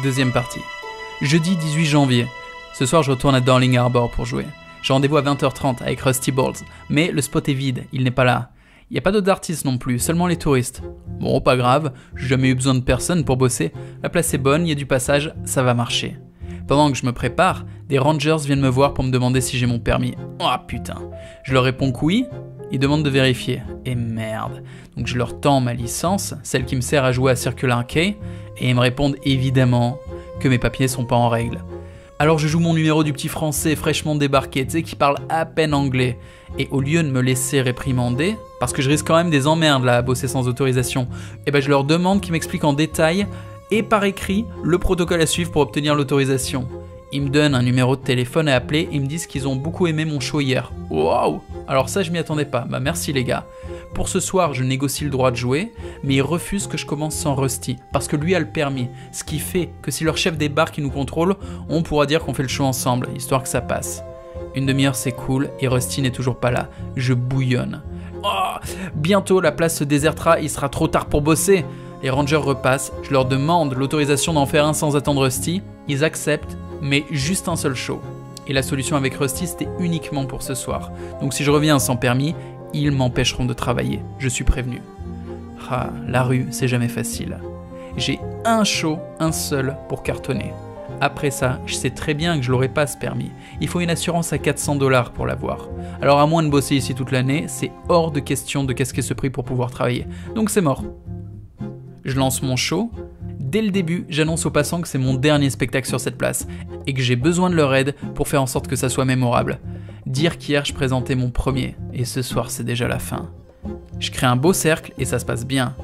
Deuxième partie. Jeudi 18 janvier. Ce soir, je retourne à Darling Harbour pour jouer. J'ai rendez-vous à 20h30 avec Rusty Balls, mais le spot est vide, il n'est pas là. Il n'y a pas d'autres artistes non plus, seulement les touristes. Bon, pas grave, j'ai jamais eu besoin de personne pour bosser. La place est bonne, il y a du passage, ça va marcher. Pendant que je me prépare, des rangers viennent me voir pour me demander si j'ai mon permis. Oh putain. Je leur réponds que oui, ils demandent de vérifier. Et merde. Donc je leur tends ma licence, celle qui me sert à jouer à Circular Quay, et ils me répondent évidemment que mes papiers sont pas en règle. Alors je joue mon numéro du petit français fraîchement débarqué, tu sais, qui parle à peine anglais. Et au lieu de me laisser réprimander, parce que je risque quand même des emmerdes là à bosser sans autorisation, et ben je leur demande qu'ils m'expliquent en détail et par écrit le protocole à suivre pour obtenir l'autorisation. Ils me donnent un numéro de téléphone à appeler et ils me disent qu'ils ont beaucoup aimé mon show hier. Waouh! Alors ça je m'y attendais pas, bah merci les gars. Pour ce soir je négocie le droit de jouer, mais ils refusent que je commence sans Rusty, parce que lui a le permis, ce qui fait que si leur chef débarque et nous contrôle, on pourra dire qu'on fait le show ensemble, histoire que ça passe. Une demi-heure c'est cool, et Rusty n'est toujours pas là, je bouillonne. Oh, bientôt la place se désertera, il sera trop tard pour bosser. Les rangers repassent, je leur demande l'autorisation d'en faire un sans attendre Rusty, ils acceptent, mais juste un seul show. Et la solution avec Rusty c'était uniquement pour ce soir, donc si je reviens sans permis, ils m'empêcheront de travailler, je suis prévenu. Ah, la rue, c'est jamais facile. J'ai un show, un seul, pour cartonner. Après ça, je sais très bien que je l'aurai pas ce permis. Il faut une assurance à 400$ pour l'avoir. Alors à moins de bosser ici toute l'année, c'est hors de question de casquer ce prix pour pouvoir travailler. Donc c'est mort. Je lance mon show. Dès le début, j'annonce aux passants que c'est mon dernier spectacle sur cette place et que j'ai besoin de leur aide pour faire en sorte que ça soit mémorable. Dire qu'hier je présentais mon premier et ce soir c'est déjà la fin. Je crée un beau cercle et ça se passe bien.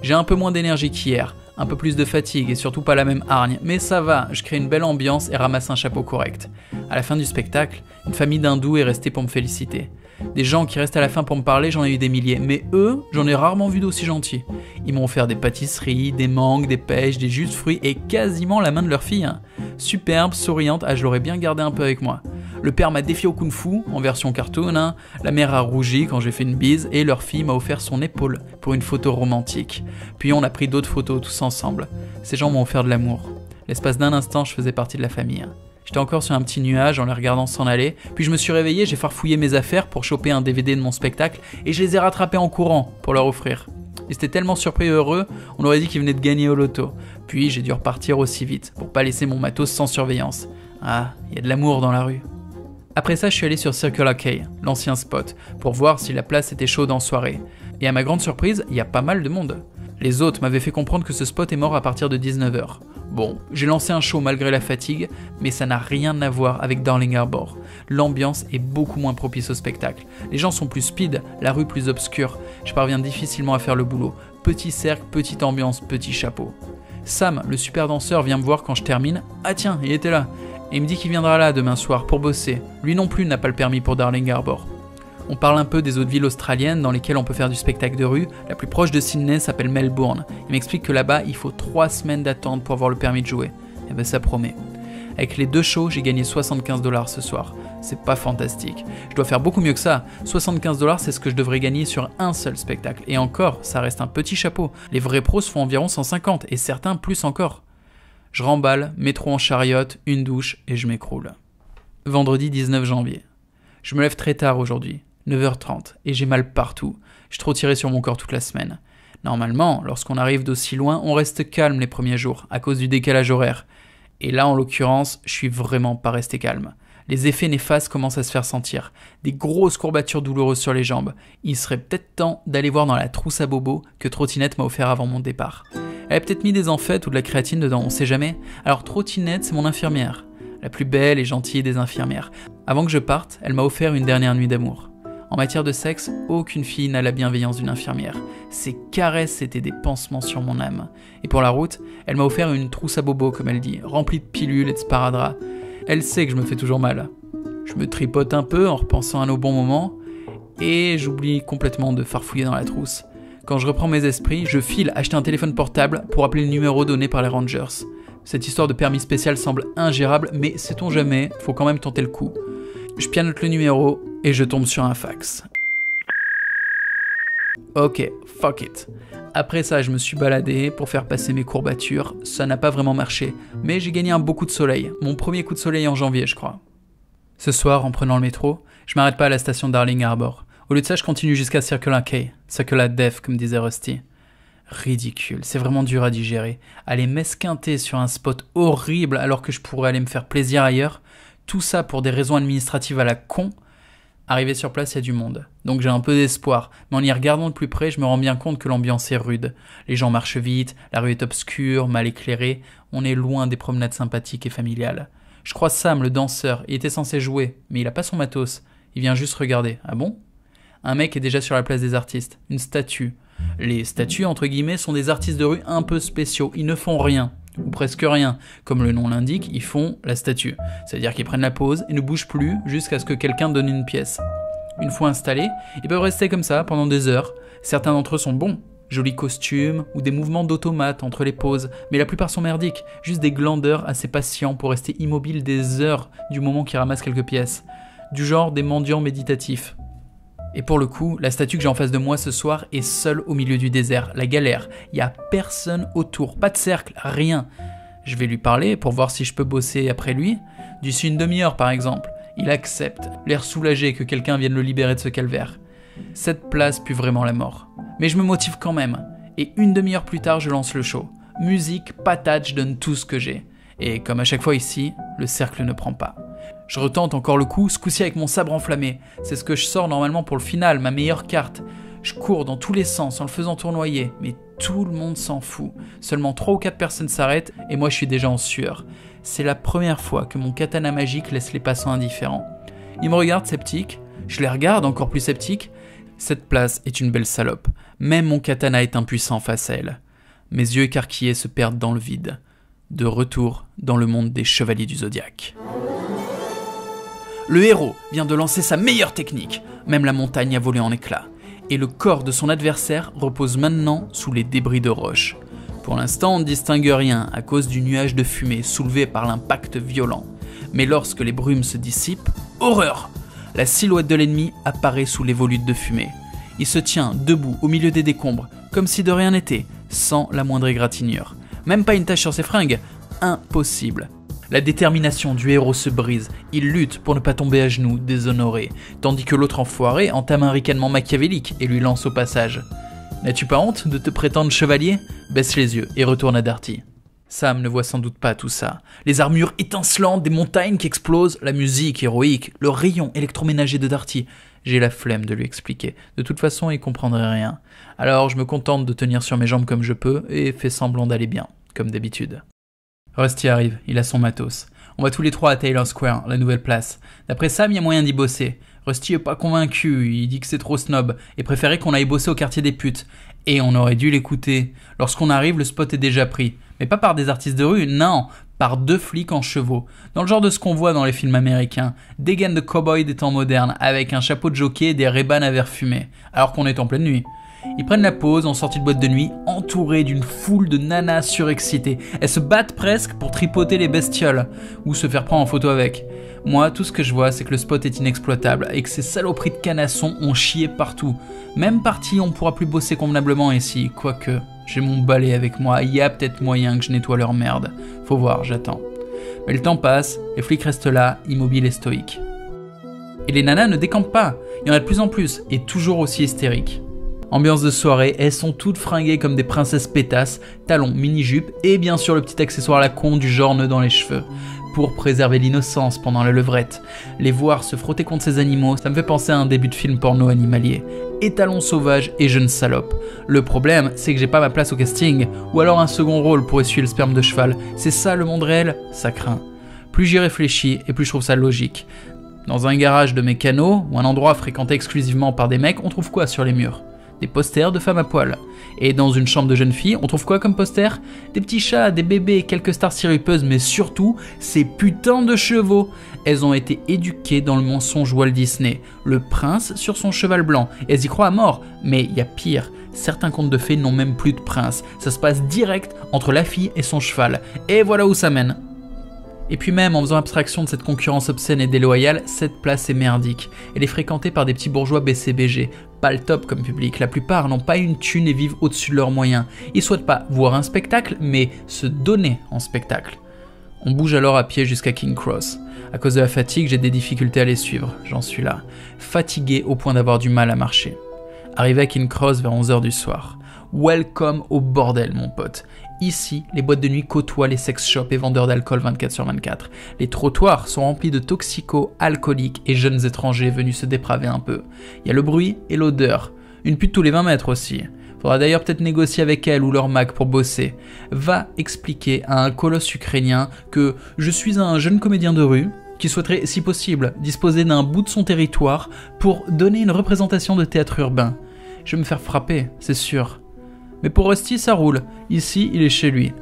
J'ai un peu moins d'énergie qu'hier, un peu plus de fatigue et surtout pas la même hargne, mais ça va, je crée une belle ambiance et ramasse un chapeau correct. À la fin du spectacle, une famille d'hindous est restée pour me féliciter. Des gens qui restent à la fin pour me parler, j'en ai eu des milliers, mais eux, j'en ai rarement vu d'aussi gentils. Ils m'ont offert des pâtisseries, des mangues, des pêches, des jus de fruits et quasiment la main de leur fille. Superbe, souriante, je l'aurais bien gardé un peu avec moi. Le père m'a défié au kung-fu, en version cartoon, la mère a rougi quand j'ai fait une bise et leur fille m'a offert son épaule pour une photo romantique. Puis on a pris d'autres photos tous ensemble. Ces gens m'ont offert de l'amour. L'espace d'un instant, je faisais partie de la famille. J'étais encore sur un petit nuage en les regardant s'en aller, puis je me suis réveillé, j'ai farfouillé mes affaires pour choper un DVD de mon spectacle et je les ai rattrapés en courant pour leur offrir. Ils étaient tellement surpris et heureux, on aurait dit qu'ils venaient de gagner au loto. Puis j'ai dû repartir aussi vite pour pas laisser mon matos sans surveillance. Ah, il y a de l'amour dans la rue. Après ça, je suis allé sur Circular Quay, l'ancien spot, pour voir si la place était chaude en soirée. Et à ma grande surprise, il y a pas mal de monde. Les autres m'avaient fait comprendre que ce spot est mort à partir de 19h. Bon, j'ai lancé un show malgré la fatigue, mais ça n'a rien à voir avec Darling Harbour. L'ambiance est beaucoup moins propice au spectacle. Les gens sont plus speed, la rue plus obscure. Je parviens difficilement à faire le boulot. Petit cercle, petite ambiance, petit chapeau. Sam, le super danseur, vient me voir quand je termine. Ah tiens, il était là. Et il me dit qu'il viendra là demain soir pour bosser. Lui non plus n'a pas le permis pour Darling Harbour. On parle un peu des autres villes australiennes dans lesquelles on peut faire du spectacle de rue. La plus proche de Sydney s'appelle Melbourne. Il m'explique que là-bas, il faut 3 semaines d'attente pour avoir le permis de jouer. Et ben ça promet. Avec les 2 shows, j'ai gagné 75$ ce soir. C'est pas fantastique. Je dois faire beaucoup mieux que ça. 75$, c'est ce que je devrais gagner sur un seul spectacle. Et encore, ça reste un petit chapeau. Les vrais pros se font environ 150, et certains plus encore. Je remballe, métro en chariote, une douche, et je m'écroule. Vendredi 19 janvier. Je me lève très tard aujourd'hui. 9h30, et j'ai mal partout. Je suis trop tiré sur mon corps toute la semaine. Normalement, lorsqu'on arrive d'aussi loin, on reste calme les premiers jours, à cause du décalage horaire. Et là, en l'occurrence, je suis vraiment pas resté calme. Les effets néfastes commencent à se faire sentir. Des grosses courbatures douloureuses sur les jambes. Il serait peut-être temps d'aller voir dans la trousse à bobo que Trottinette m'a offert avant mon départ. Elle a peut-être mis des amphètes ou de la créatine dedans, on sait jamais. Alors Trottinette, c'est mon infirmière. La plus belle et gentille des infirmières. Avant que je parte, elle m'a offert une dernière nuit d'amour. En matière de sexe, aucune fille n'a la bienveillance d'une infirmière. Ses caresses étaient des pansements sur mon âme. Et pour la route, elle m'a offert une trousse à bobo, comme elle dit, remplie de pilules et de sparadrap. Elle sait que je me fais toujours mal. Je me tripote un peu en repensant à nos bons moments, et j'oublie complètement de farfouiller dans la trousse. Quand je reprends mes esprits, je file acheter un téléphone portable pour appeler le numéro donné par les Rangers. Cette histoire de permis spécial semble ingérable, mais sait-on jamais, faut quand même tenter le coup. Je pianote le numéro et je tombe sur un fax. Ok, fuck it. Après ça, je me suis baladé pour faire passer mes courbatures. Ça n'a pas vraiment marché, mais j'ai gagné un beau coup de soleil. Mon premier coup de soleil en janvier, je crois. Ce soir, en prenant le métro, je m'arrête pas à la station Darling Harbour. Au lieu de ça, je continue jusqu'à Circular Quay. Circular Death, comme disait Rusty. Ridicule, c'est vraiment dur à digérer. Aller m'esquinter sur un spot horrible alors que je pourrais aller me faire plaisir ailleurs. Tout ça pour des raisons administratives à la con. Arrivé sur place, il y a du monde. Donc j'ai un peu d'espoir. Mais en y regardant de plus près, je me rends bien compte que l'ambiance est rude. Les gens marchent vite, la rue est obscure, mal éclairée. On est loin des promenades sympathiques et familiales. Je croise Sam, le danseur. Il était censé jouer, mais il a pas son matos. Il vient juste regarder. Ah bon ? Un mec est déjà sur la place des artistes. Une statue. Les statues, entre guillemets, sont des artistes de rue un peu spéciaux. Ils ne font rien, ou presque rien. Comme le nom l'indique, ils font la statue. C'est-à-dire qu'ils prennent la pose et ne bougent plus jusqu'à ce que quelqu'un donne une pièce. Une fois installés, ils peuvent rester comme ça pendant des heures. Certains d'entre eux sont bons. Jolis costumes ou des mouvements d'automate entre les pauses. Mais la plupart sont merdiques. Juste des glandeurs assez patients pour rester immobiles des heures du moment qu'ils ramassent quelques pièces. Du genre des mendiants méditatifs. Et pour le coup, la statue que j'ai en face de moi ce soir est seule au milieu du désert, la galère. Il n'y a personne autour, pas de cercle, rien. Je vais lui parler pour voir si je peux bosser après lui. D'ici une demi-heure par exemple. Il accepte, l'air soulagé que quelqu'un vienne le libérer de ce calvaire. Cette place pue vraiment la mort. Mais je me motive quand même. Et une demi-heure plus tard, je lance le show. Musique, patate, je donne tout ce que j'ai. Et comme à chaque fois ici, le cercle ne prend pas. Je retente encore le coup, ce coup-ci avec mon sabre enflammé. C'est ce que je sors normalement pour le final, ma meilleure carte. Je cours dans tous les sens en le faisant tournoyer, mais tout le monde s'en fout. Seulement 3 ou 4 personnes s'arrêtent et moi je suis déjà en sueur. C'est la première fois que mon katana magique laisse les passants indifférents. Ils me regardent sceptiques, je les regarde encore plus sceptiques. Cette place est une belle salope. Même mon katana est impuissant face à elle. Mes yeux écarquillés se perdent dans le vide. De retour dans le monde des chevaliers du Zodiaque. Le héros vient de lancer sa meilleure technique, même la montagne a volé en éclats, et le corps de son adversaire repose maintenant sous les débris de roches. Pour l'instant, on ne distingue rien à cause du nuage de fumée soulevé par l'impact violent. Mais lorsque les brumes se dissipent, horreur ! La silhouette de l'ennemi apparaît sous les volutes de fumée. Il se tient debout au milieu des décombres, comme si de rien n'était, sans la moindre égratignure. Même pas une tache sur ses fringues, impossible. La détermination du héros se brise, il lutte pour ne pas tomber à genoux, déshonoré, tandis que l'autre enfoiré entame un ricanement machiavélique et lui lance au passage. N'as-tu pas honte de te prétendre chevalier ? Baisse les yeux et retourne à Darty. Sam ne voit sans doute pas tout ça. Les armures étincelantes, des montagnes qui explosent, la musique héroïque, le rayon électroménager de Darty. J'ai la flemme de lui expliquer. De toute façon, il comprendrait rien. Alors je me contente de tenir sur mes jambes comme je peux et fais semblant d'aller bien, comme d'habitude. Rusty arrive, il a son matos. On va tous les trois à Taylor Square, la nouvelle place. D'après Sam, il y a moyen d'y bosser. Rusty est pas convaincu, il dit que c'est trop snob, et préférait qu'on aille bosser au quartier des putes. Et on aurait dû l'écouter. Lorsqu'on arrive, le spot est déjà pris. Mais pas par des artistes de rue, non, par 2 flics en chevaux. Dans le genre de ce qu'on voit dans les films américains. Des gaines de cow-boy des temps modernes, avec un chapeau de jockey et des Ray-Ban à verre fumé. Alors qu'on est en pleine nuit. Ils prennent la pause en sortie de boîte de nuit, entourés d'une foule de nanas surexcitées. Elles se battent presque pour tripoter les bestioles, ou se faire prendre en photo avec. Moi, tout ce que je vois, c'est que le spot est inexploitable, et que ces saloperies de canassons ont chié partout. Même parti, on pourra plus bosser convenablement ici, quoique, j'ai mon balai avec moi, il y a peut-être moyen que je nettoie leur merde. Faut voir, j'attends. Mais le temps passe, les flics restent là, immobiles et stoïques. Et les nanas ne décampent pas, il y en a de plus en plus, et toujours aussi hystériques. Ambiance de soirée, elles sont toutes fringuées comme des princesses pétasses, talons, mini-jupes et bien sûr le petit accessoire à la con du genre nœud dans les cheveux. Pour préserver l'innocence pendant la levrette. Les voir se frotter contre ces animaux, ça me fait penser à un début de film porno animalier. Étalon sauvage et jeune salope. Le problème, c'est que j'ai pas ma place au casting, ou alors un second rôle pour essuyer le sperme de cheval. C'est ça le monde réel ? Ça craint. Plus j'y réfléchis et plus je trouve ça logique. Dans un garage de mécano, ou un endroit fréquenté exclusivement par des mecs, on trouve quoi sur les murs ? Des posters de femmes à poil. Et dans une chambre de jeune fille, on trouve quoi comme poster ? Des petits chats, des bébés, quelques stars sirupeuses, mais surtout, ces putains de chevaux. Elles ont été éduquées dans le mensonge Walt Disney. Le prince sur son cheval blanc. Et elles y croient à mort. Mais il y a pire. Certains contes de fées n'ont même plus de prince. Ça se passe direct entre la fille et son cheval. Et voilà où ça mène. Et puis même en faisant abstraction de cette concurrence obscène et déloyale, cette place est merdique. Elle est fréquentée par des petits bourgeois BCBG, pas le top comme public, la plupart n'ont pas une thune et vivent au-dessus de leurs moyens. Ils souhaitent pas voir un spectacle, mais se donner en spectacle. On bouge alors à pied jusqu'à King Cross. À cause de la fatigue, j'ai des difficultés à les suivre, j'en suis là. Fatigué au point d'avoir du mal à marcher. Arrivé à King Cross vers 11h du soir. Welcome au bordel mon pote. Ici, les boîtes de nuit côtoient les sex shops et vendeurs d'alcool 24/24. Les trottoirs sont remplis de toxicos, alcooliques et jeunes étrangers venus se dépraver un peu. Il y a le bruit et l'odeur. Une pute tous les 20 mètres aussi. Faudra d'ailleurs peut-être négocier avec elle ou leur Mac pour bosser. Va expliquer à un colosse ukrainien que je suis un jeune comédien de rue qui souhaiterait, si possible, disposer d'un bout de son territoire pour donner une représentation de théâtre urbain. Je vais me faire frapper, c'est sûr. Mais pour Rusty, ça roule. Ici, il est chez lui.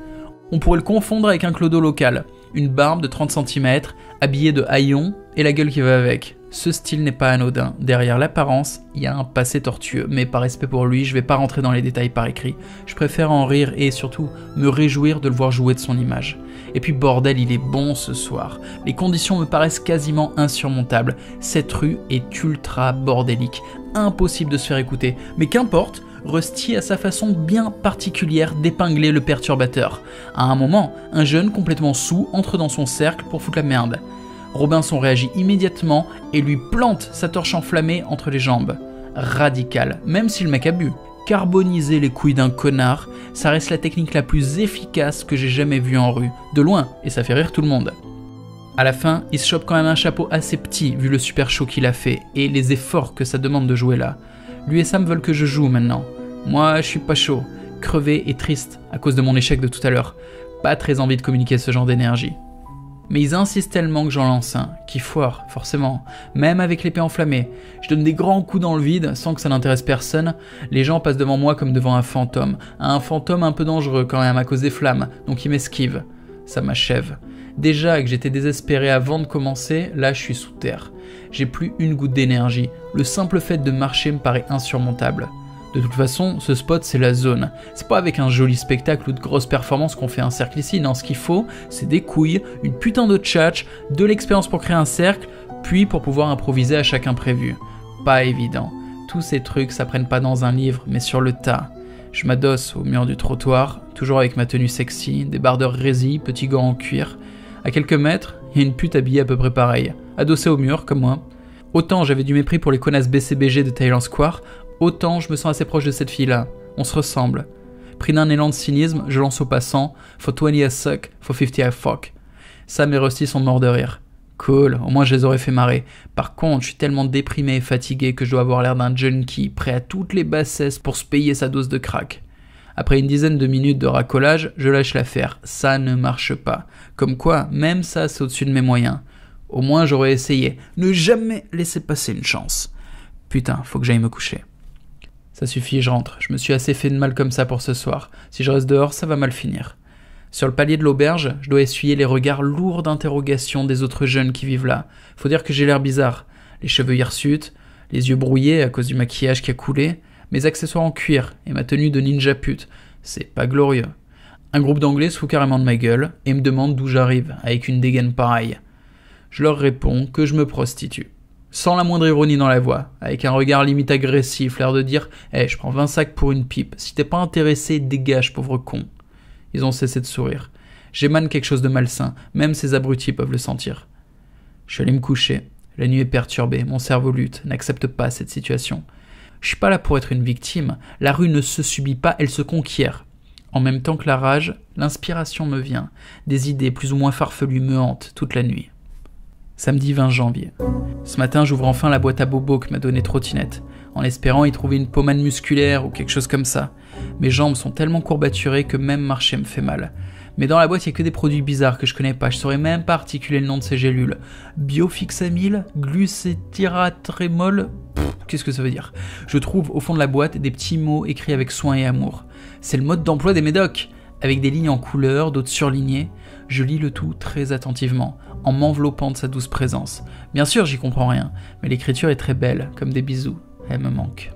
On pourrait le confondre avec un clodo local. Une barbe de 30 cm, habillé de haillons et la gueule qui va avec. Ce style n'est pas anodin. Derrière l'apparence, il y a un passé tortueux. Mais par respect pour lui, je vais pas rentrer dans les détails par écrit. Je préfère en rire et surtout me réjouir de le voir jouer de son image. Et puis bordel, il est bon ce soir. Les conditions me paraissent quasiment insurmontables. Cette rue est ultra bordélique. Impossible de se faire écouter. Mais qu'importe, Rusty a sa façon bien particulière d'épingler le perturbateur. À un moment, un jeune complètement saoul entre dans son cercle pour foutre la merde. Robinson réagit immédiatement et lui plante sa torche enflammée entre les jambes. Radical, même si le mec a bu. Carboniser les couilles d'un connard, ça reste la technique la plus efficace que j'ai jamais vue en rue. De loin, et ça fait rire tout le monde. À la fin, il se chope quand même un chapeau assez petit vu le super show qu'il a fait et les efforts que ça demande de jouer là. Lui et Sam veulent que je joue maintenant. Moi, je suis pas chaud, crevé et triste à cause de mon échec de tout à l'heure. Pas très envie de communiquer ce genre d'énergie. Mais ils insistent tellement que j'en lance un, qui foire, forcément, même avec l'épée enflammée. Je donne des grands coups dans le vide, sans que ça n'intéresse personne. Les gens passent devant moi comme devant un fantôme un peu dangereux quand même à cause des flammes, donc ils m'esquivent. Ça m'achève. Déjà que j'étais désespéré avant de commencer, là je suis sous terre. J'ai plus une goutte d'énergie. Le simple fait de marcher me paraît insurmontable. De toute façon, ce spot c'est la zone. C'est pas avec un joli spectacle ou de grosses performances qu'on fait un cercle ici, non, ce qu'il faut, c'est des couilles, une putain de tchatch, de l'expérience pour créer un cercle, puis pour pouvoir improviser à chaque imprévu. Pas évident. Tous ces trucs s'apprennent pas dans un livre, mais sur le tas. Je m'adosse au mur du trottoir, toujours avec ma tenue sexy, des barres de résille, petits gants en cuir. À quelques mètres, il y a une pute habillée à peu près pareil, adossée au mur, comme moi. Autant j'avais du mépris pour les connasses BCBG de Thailand Square, autant je me sens assez proche de cette fille-là. On se ressemble. Pris d'un élan de cynisme, je lance au passant « For 20 I suck, for 50 I fuck ». Sam et Rusty sont morts de rire. Cool, au moins je les aurais fait marrer. Par contre, je suis tellement déprimé et fatigué que je dois avoir l'air d'un junkie, prêt à toutes les bassesses pour se payer sa dose de crack. Après une dizaine de minutes de racolage, je lâche l'affaire. Ça ne marche pas. Comme quoi, même ça, c'est au-dessus de mes moyens. Au moins, j'aurais essayé. Ne jamais laisser passer une chance. Putain, faut que j'aille me coucher. Ça suffit, je rentre. Je me suis assez fait de mal comme ça pour ce soir. Si je reste dehors, ça va mal finir. Sur le palier de l'auberge, je dois essuyer les regards lourds d'interrogation des autres jeunes qui vivent là. Faut dire que j'ai l'air bizarre. Les cheveux hirsutes, les yeux brouillés à cause du maquillage qui a coulé, mes accessoires en cuir et ma tenue de ninja pute. C'est pas glorieux. Un groupe d'anglais se fout carrément de ma gueule et me demande d'où j'arrive avec une dégaine pareille. Je leur réponds que je me prostitue. Sans la moindre ironie dans la voix, avec un regard limite agressif, l'air de dire « je prends 20 sacs pour une pipe, si t'es pas intéressé, dégage, pauvre con ». Ils ont cessé de sourire. J'émane quelque chose de malsain, même ces abrutis peuvent le sentir. Je suis allé me coucher. La nuit est perturbée, mon cerveau lutte, n'accepte pas cette situation. Je suis pas là pour être une victime, la rue ne se subit pas, elle se conquiert. En même temps que la rage, l'inspiration me vient. Des idées plus ou moins farfelues me hantent toute la nuit. Samedi 20 janvier. Ce matin, j'ouvre enfin la boîte à bobos que m'a donnée Trottinette, en espérant y trouver une pommade musculaire ou quelque chose comme ça. Mes jambes sont tellement courbaturées que même marcher me fait mal. Mais dans la boîte, il n'y a que des produits bizarres que je connais pas, je saurais même pas articuler le nom de ces gélules. Biofixamil, glucétiratremol, qu'est-ce que ça veut dire? Je trouve au fond de la boîte des petits mots écrits avec soin et amour. C'est le mode d'emploi des médocs, avec des lignes en couleur, d'autres surlignées. Je lis le tout très attentivement, en m'enveloppant de sa douce présence. Bien sûr, j'y comprends rien, mais l'écriture est très belle, comme des bisous. Elle me manque.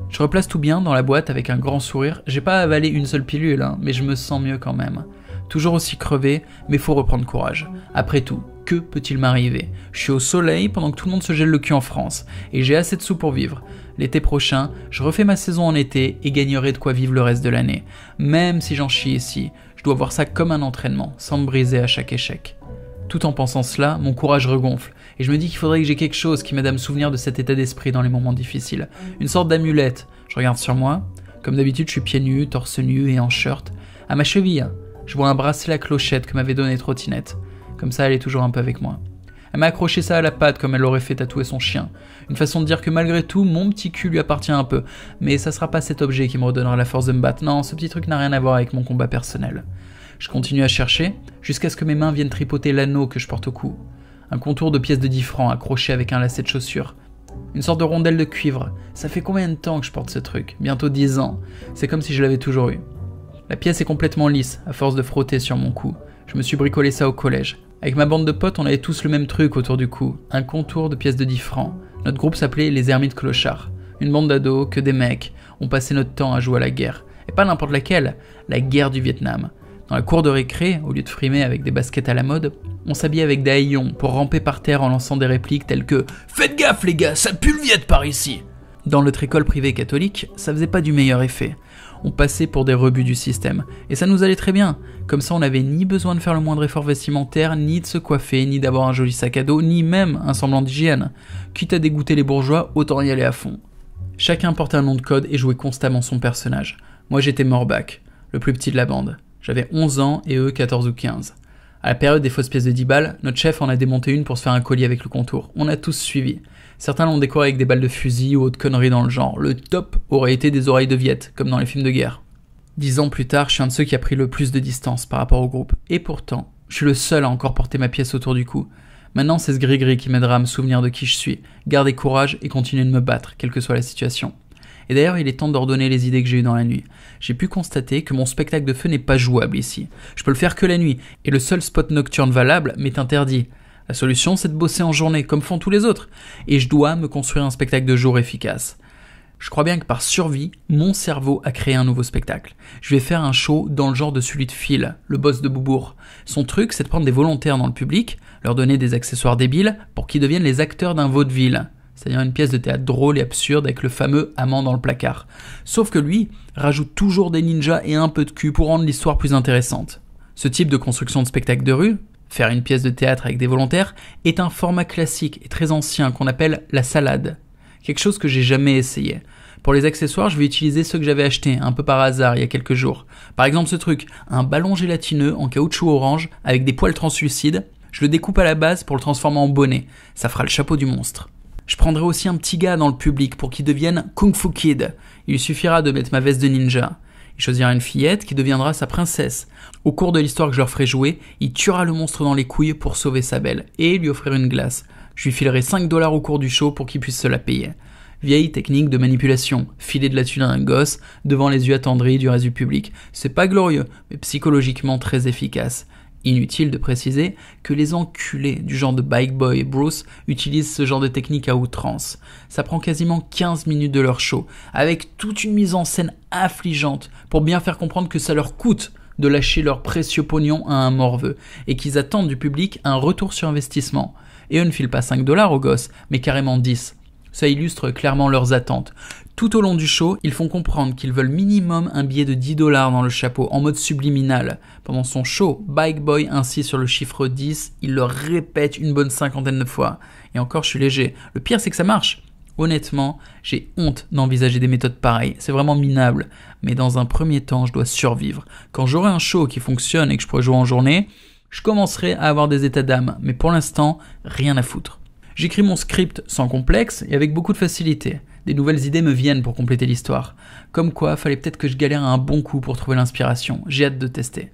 Je replace tout bien dans la boîte avec un grand sourire. J'ai pas avalé une seule pilule, mais je me sens mieux quand même. toujours aussi crevé, mais faut reprendre courage. Après tout, que peut-il m'arriver? Je suis au soleil pendant que tout le monde se gèle le cul en France, et j'ai assez de sous pour vivre. L'été prochain, je refais ma saison en été et gagnerai de quoi vivre le reste de l'année. Même si j'en chie ici, je dois voir ça comme un entraînement, sans me briser à chaque échec. Tout en pensant cela, mon courage regonfle, et je me dis qu'il faudrait que j'ai quelque chose qui m'aide à me souvenir de cet état d'esprit dans les moments difficiles. Une sorte d'amulette. Je regarde sur moi. Comme d'habitude, je suis pieds nus, torse nu et en shirt. À ma cheville, je vois un bracelet à clochette que m'avait donné Trottinette. Comme ça, elle est toujours un peu avec moi. Elle m'a accroché ça à la patte comme elle l'aurait fait tatouer son chien. Une façon de dire que malgré tout, mon petit cul lui appartient un peu. Mais ça sera pas cet objet qui me redonnera la force de me battre. Non, ce petit truc n'a rien à voir avec mon combat personnel. Je continue à chercher, jusqu'à ce que mes mains viennent tripoter l'anneau que je porte au cou. Un contour de pièce de 10 francs accroché avec un lacet de chaussure. Une sorte de rondelle de cuivre. Ça fait combien de temps que je porte ce truc? Bientôt 10 ans. C'est comme si je l'avais toujours eu. La pièce est complètement lisse, à force de frotter sur mon cou. Je me suis bricolé ça au collège. Avec ma bande de potes, on avait tous le même truc autour du cou. Un contour de pièce de 10 francs. Notre groupe s'appelait les Ermites Clochards. Une bande d'ados, que des mecs. On passait notre temps à jouer à la guerre. Et pas n'importe laquelle, la guerre du Vietnam. Dans la cour de récré, au lieu de frimer avec des baskets à la mode, on s'habillait avec des haillons pour ramper par terre en lançant des répliques telles que « Faites gaffe les gars, ça pue le Viet par ici !» Dans notre école privée catholique, ça faisait pas du meilleur effet. On passait pour des rebuts du système, et ça nous allait très bien. Comme ça on n'avait ni besoin de faire le moindre effort vestimentaire, ni de se coiffer, ni d'avoir un joli sac à dos, ni même un semblant d'hygiène. Quitte à dégoûter les bourgeois, autant y aller à fond. Chacun portait un nom de code et jouait constamment son personnage. Moi j'étais Morback, le plus petit de la bande. J'avais 11 ans et eux 14 ou 15. À la période des fausses pièces de 10 balles, notre chef en a démonté une pour se faire un collier avec le contour. On a tous suivi. Certains l'ont décoré avec des balles de fusil ou autres conneries dans le genre. Le top aurait été des oreilles de Viet, comme dans les films de guerre. 10 ans plus tard, je suis un de ceux qui a pris le plus de distance par rapport au groupe. Et pourtant, je suis le seul à encore porter ma pièce autour du cou. Maintenant, c'est ce gris-gris qui m'aidera à me souvenir de qui je suis, garder courage et continuer de me battre, quelle que soit la situation. Et d'ailleurs, il est temps d'ordonner les idées que j'ai eues dans la nuit. J'ai pu constater que mon spectacle de feu n'est pas jouable ici. Je peux le faire que la nuit, et le seul spot nocturne valable m'est interdit. La solution, c'est de bosser en journée, comme font tous les autres. Et je dois me construire un spectacle de jour efficace. Je crois bien que par survie, mon cerveau a créé un nouveau spectacle. Je vais faire un show dans le genre de celui de Phil, le boss de Beaubourg. Son truc, c'est de prendre des volontaires dans le public, leur donner des accessoires débiles pour qu'ils deviennent les acteurs d'un vaudeville. C'est-à-dire une pièce de théâtre drôle et absurde avec le fameux amant dans le placard. Sauf que lui rajoute toujours des ninjas et un peu de cul pour rendre l'histoire plus intéressante. Ce type de construction de spectacle de rue, faire une pièce de théâtre avec des volontaires, est un format classique et très ancien qu'on appelle la salade. Quelque chose que j'ai jamais essayé. Pour les accessoires, je vais utiliser ceux que j'avais achetés un peu par hasard il y a quelques jours. Par exemple ce truc, un ballon gélatineux en caoutchouc orange avec des poils translucides. Je le découpe à la base pour le transformer en bonnet. Ça fera le chapeau du monstre. Je prendrai aussi un petit gars dans le public pour qu'il devienne Kung Fu Kid. Il lui suffira de mettre ma veste de ninja. Il choisira une fillette qui deviendra sa princesse. Au cours de l'histoire que je leur ferai jouer, il tuera le monstre dans les couilles pour sauver sa belle et lui offrir une glace. Je lui filerai 5 $ au cours du show pour qu'il puisse se la payer. Vieille technique de manipulation, filer de la thune à un gosse devant les yeux attendris du reste du public. C'est pas glorieux, mais psychologiquement très efficace. Inutile de préciser que les enculés du genre de Bike Boy et Bruce utilisent ce genre de technique à outrance. Ça prend quasiment 15 minutes de leur show, avec toute une mise en scène affligeante pour bien faire comprendre que ça leur coûte de lâcher leur précieux pognon à un morveux, et qu'ils attendent du public un retour sur investissement. Et eux ne filent pas 5 $ aux gosses, mais carrément 10. Ça illustre clairement leurs attentes. Tout au long du show, ils font comprendre qu'ils veulent minimum un billet de 10 $ dans le chapeau, en mode subliminal. Pendant son show, Bike Boy insiste sur le chiffre 10, il le répète une bonne 50aine de fois. Et encore, je suis léger. Le pire, c'est que ça marche. Honnêtement, j'ai honte d'envisager des méthodes pareilles. C'est vraiment minable. Mais dans un premier temps, je dois survivre. Quand j'aurai un show qui fonctionne et que je pourrai jouer en journée, je commencerai à avoir des états d'âme. Mais pour l'instant, rien à foutre. J'écris mon script sans complexe et avec beaucoup de facilité. Des nouvelles idées me viennent pour compléter l'histoire. Comme quoi, fallait peut-être que je galère un bon coup pour trouver l'inspiration. J'ai hâte de tester.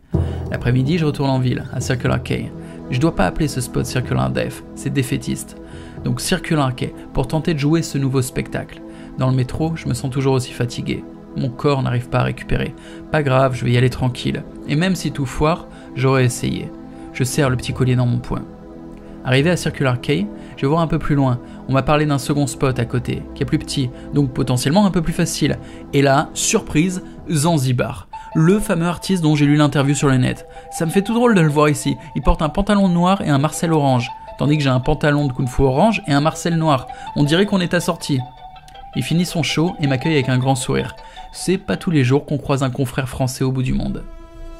L'après-midi, je retourne en ville, à Circular Quay. Je dois pas appeler ce spot Circular Def, c'est défaitiste. Donc Circular Quay, pour tenter de jouer ce nouveau spectacle. Dans le métro, je me sens toujours aussi fatigué. Mon corps n'arrive pas à récupérer. Pas grave, je vais y aller tranquille. Et même si tout foire, j'aurais essayé. Je serre le petit collier dans mon poing. Arrivé à Circular Quay, je vais voir un peu plus loin. On m'a parlé d'un second spot à côté, qui est plus petit, donc potentiellement un peu plus facile. Et là, surprise, Zanzibar. Le fameux artiste dont j'ai lu l'interview sur le net. Ça me fait tout drôle de le voir ici. Il porte un pantalon noir et un Marcel orange. Tandis que j'ai un pantalon de kung-fu orange et un Marcel noir. On dirait qu'on est assortis. Il finit son show et m'accueille avec un grand sourire. C'est pas tous les jours qu'on croise un confrère français au bout du monde.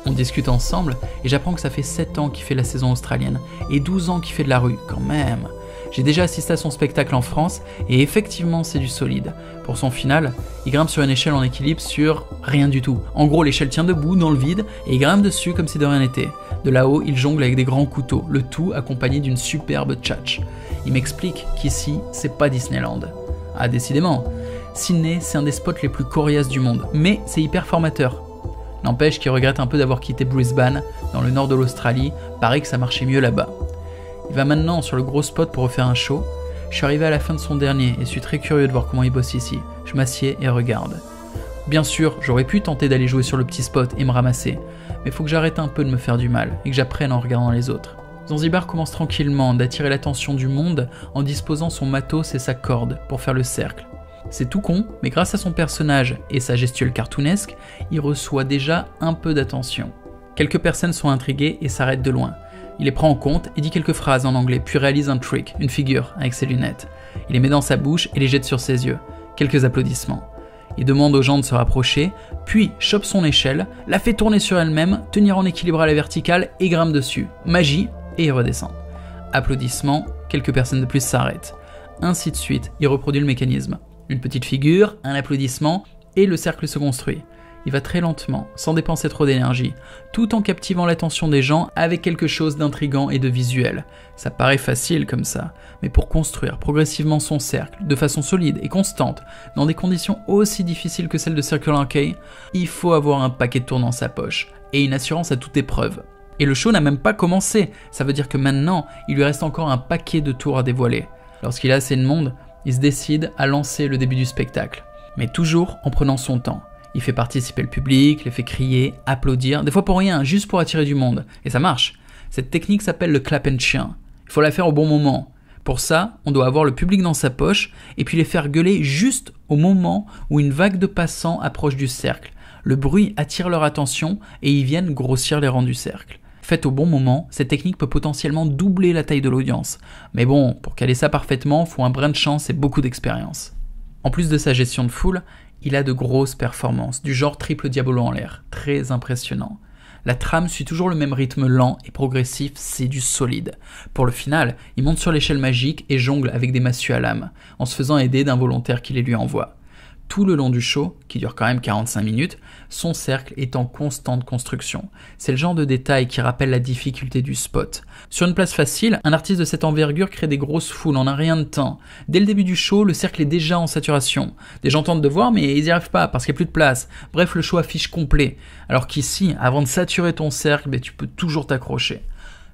On discute ensemble et j'apprends que ça fait 7 ans qu'il fait la saison australienne et 12 ans qu'il fait de la rue, quand même. J'ai déjà assisté à son spectacle en France et effectivement c'est du solide. Pour son final, il grimpe sur une échelle en équilibre sur rien du tout. En gros, l'échelle tient debout dans le vide et il grimpe dessus comme si de rien n'était. De là-haut, il jongle avec des grands couteaux, le tout accompagné d'une superbe tchatch. Il m'explique qu'ici, c'est pas Disneyland. Ah, décidément, Sydney, c'est un des spots les plus coriaces du monde, mais c'est hyper formateur. N'empêche qu'il regrette un peu d'avoir quitté Brisbane, dans le nord de l'Australie, paraît que ça marchait mieux là-bas. Il va maintenant sur le gros spot pour refaire un show. Je suis arrivé à la fin de son dernier et suis très curieux de voir comment il bosse ici. Je m'assieds et regarde. Bien sûr, j'aurais pu tenter d'aller jouer sur le petit spot et me ramasser, mais faut que j'arrête un peu de me faire du mal et que j'apprenne en regardant les autres. Zanzibar commence tranquillement d'attirer l'attention du monde en disposant son matos et sa corde pour faire le cercle. C'est tout con, mais grâce à son personnage et sa gestuelle cartoonesque, il reçoit déjà un peu d'attention. Quelques personnes sont intriguées et s'arrêtent de loin. Il les prend en compte et dit quelques phrases en anglais, puis réalise un trick, une figure, avec ses lunettes. Il les met dans sa bouche et les jette sur ses yeux. Quelques applaudissements. Il demande aux gens de se rapprocher, puis chope son échelle, la fait tourner sur elle-même, tenir en équilibre à la verticale et grimpe dessus. Magie, et il redescend. Applaudissements, quelques personnes de plus s'arrêtent. Ainsi de suite, il reproduit le mécanisme. Une petite figure, un applaudissement, et le cercle se construit. Il va très lentement, sans dépenser trop d'énergie, tout en captivant l'attention des gens avec quelque chose d'intriguant et de visuel. Ça paraît facile comme ça, mais pour construire progressivement son cercle, de façon solide et constante, dans des conditions aussi difficiles que celles de Circular Quay, il faut avoir un paquet de tours dans sa poche, et une assurance à toute épreuve. Et le show n'a même pas commencé, ça veut dire que maintenant, il lui reste encore un paquet de tours à dévoiler. Lorsqu'il a assez de monde, il se décide à lancer le début du spectacle, mais toujours en prenant son temps. Il fait participer le public, les fait crier, applaudir, des fois pour rien, juste pour attirer du monde. Et ça marche. Cette technique s'appelle le clap and chien. Il faut la faire au bon moment. Pour ça, on doit avoir le public dans sa poche et puis les faire gueuler juste au moment où une vague de passants approche du cercle. Le bruit attire leur attention et ils viennent grossir les rangs du cercle. Faite au bon moment, cette technique peut potentiellement doubler la taille de l'audience. Mais bon, pour caler ça parfaitement, faut un brin de chance et beaucoup d'expérience. En plus de sa gestion de foule, il a de grosses performances, du genre triple diabolo en l'air, très impressionnant. La trame suit toujours le même rythme lent et progressif, c'est du solide. Pour le final, il monte sur l'échelle magique et jongle avec des massues à lame, en se faisant aider d'un volontaire qui les lui envoie. Tout le long du show, qui dure quand même 45 minutes, son cercle est en constante construction. C'est le genre de détail qui rappelle la difficulté du spot. Sur une place facile, un artiste de cette envergure crée des grosses foules en un rien de temps. Dès le début du show, le cercle est déjà en saturation. Des gens tentent de voir, mais ils n'y arrivent pas parce qu'il n'y a plus de place. Bref, le show affiche complet. Alors qu'ici, avant de saturer ton cercle, tu peux toujours t'accrocher.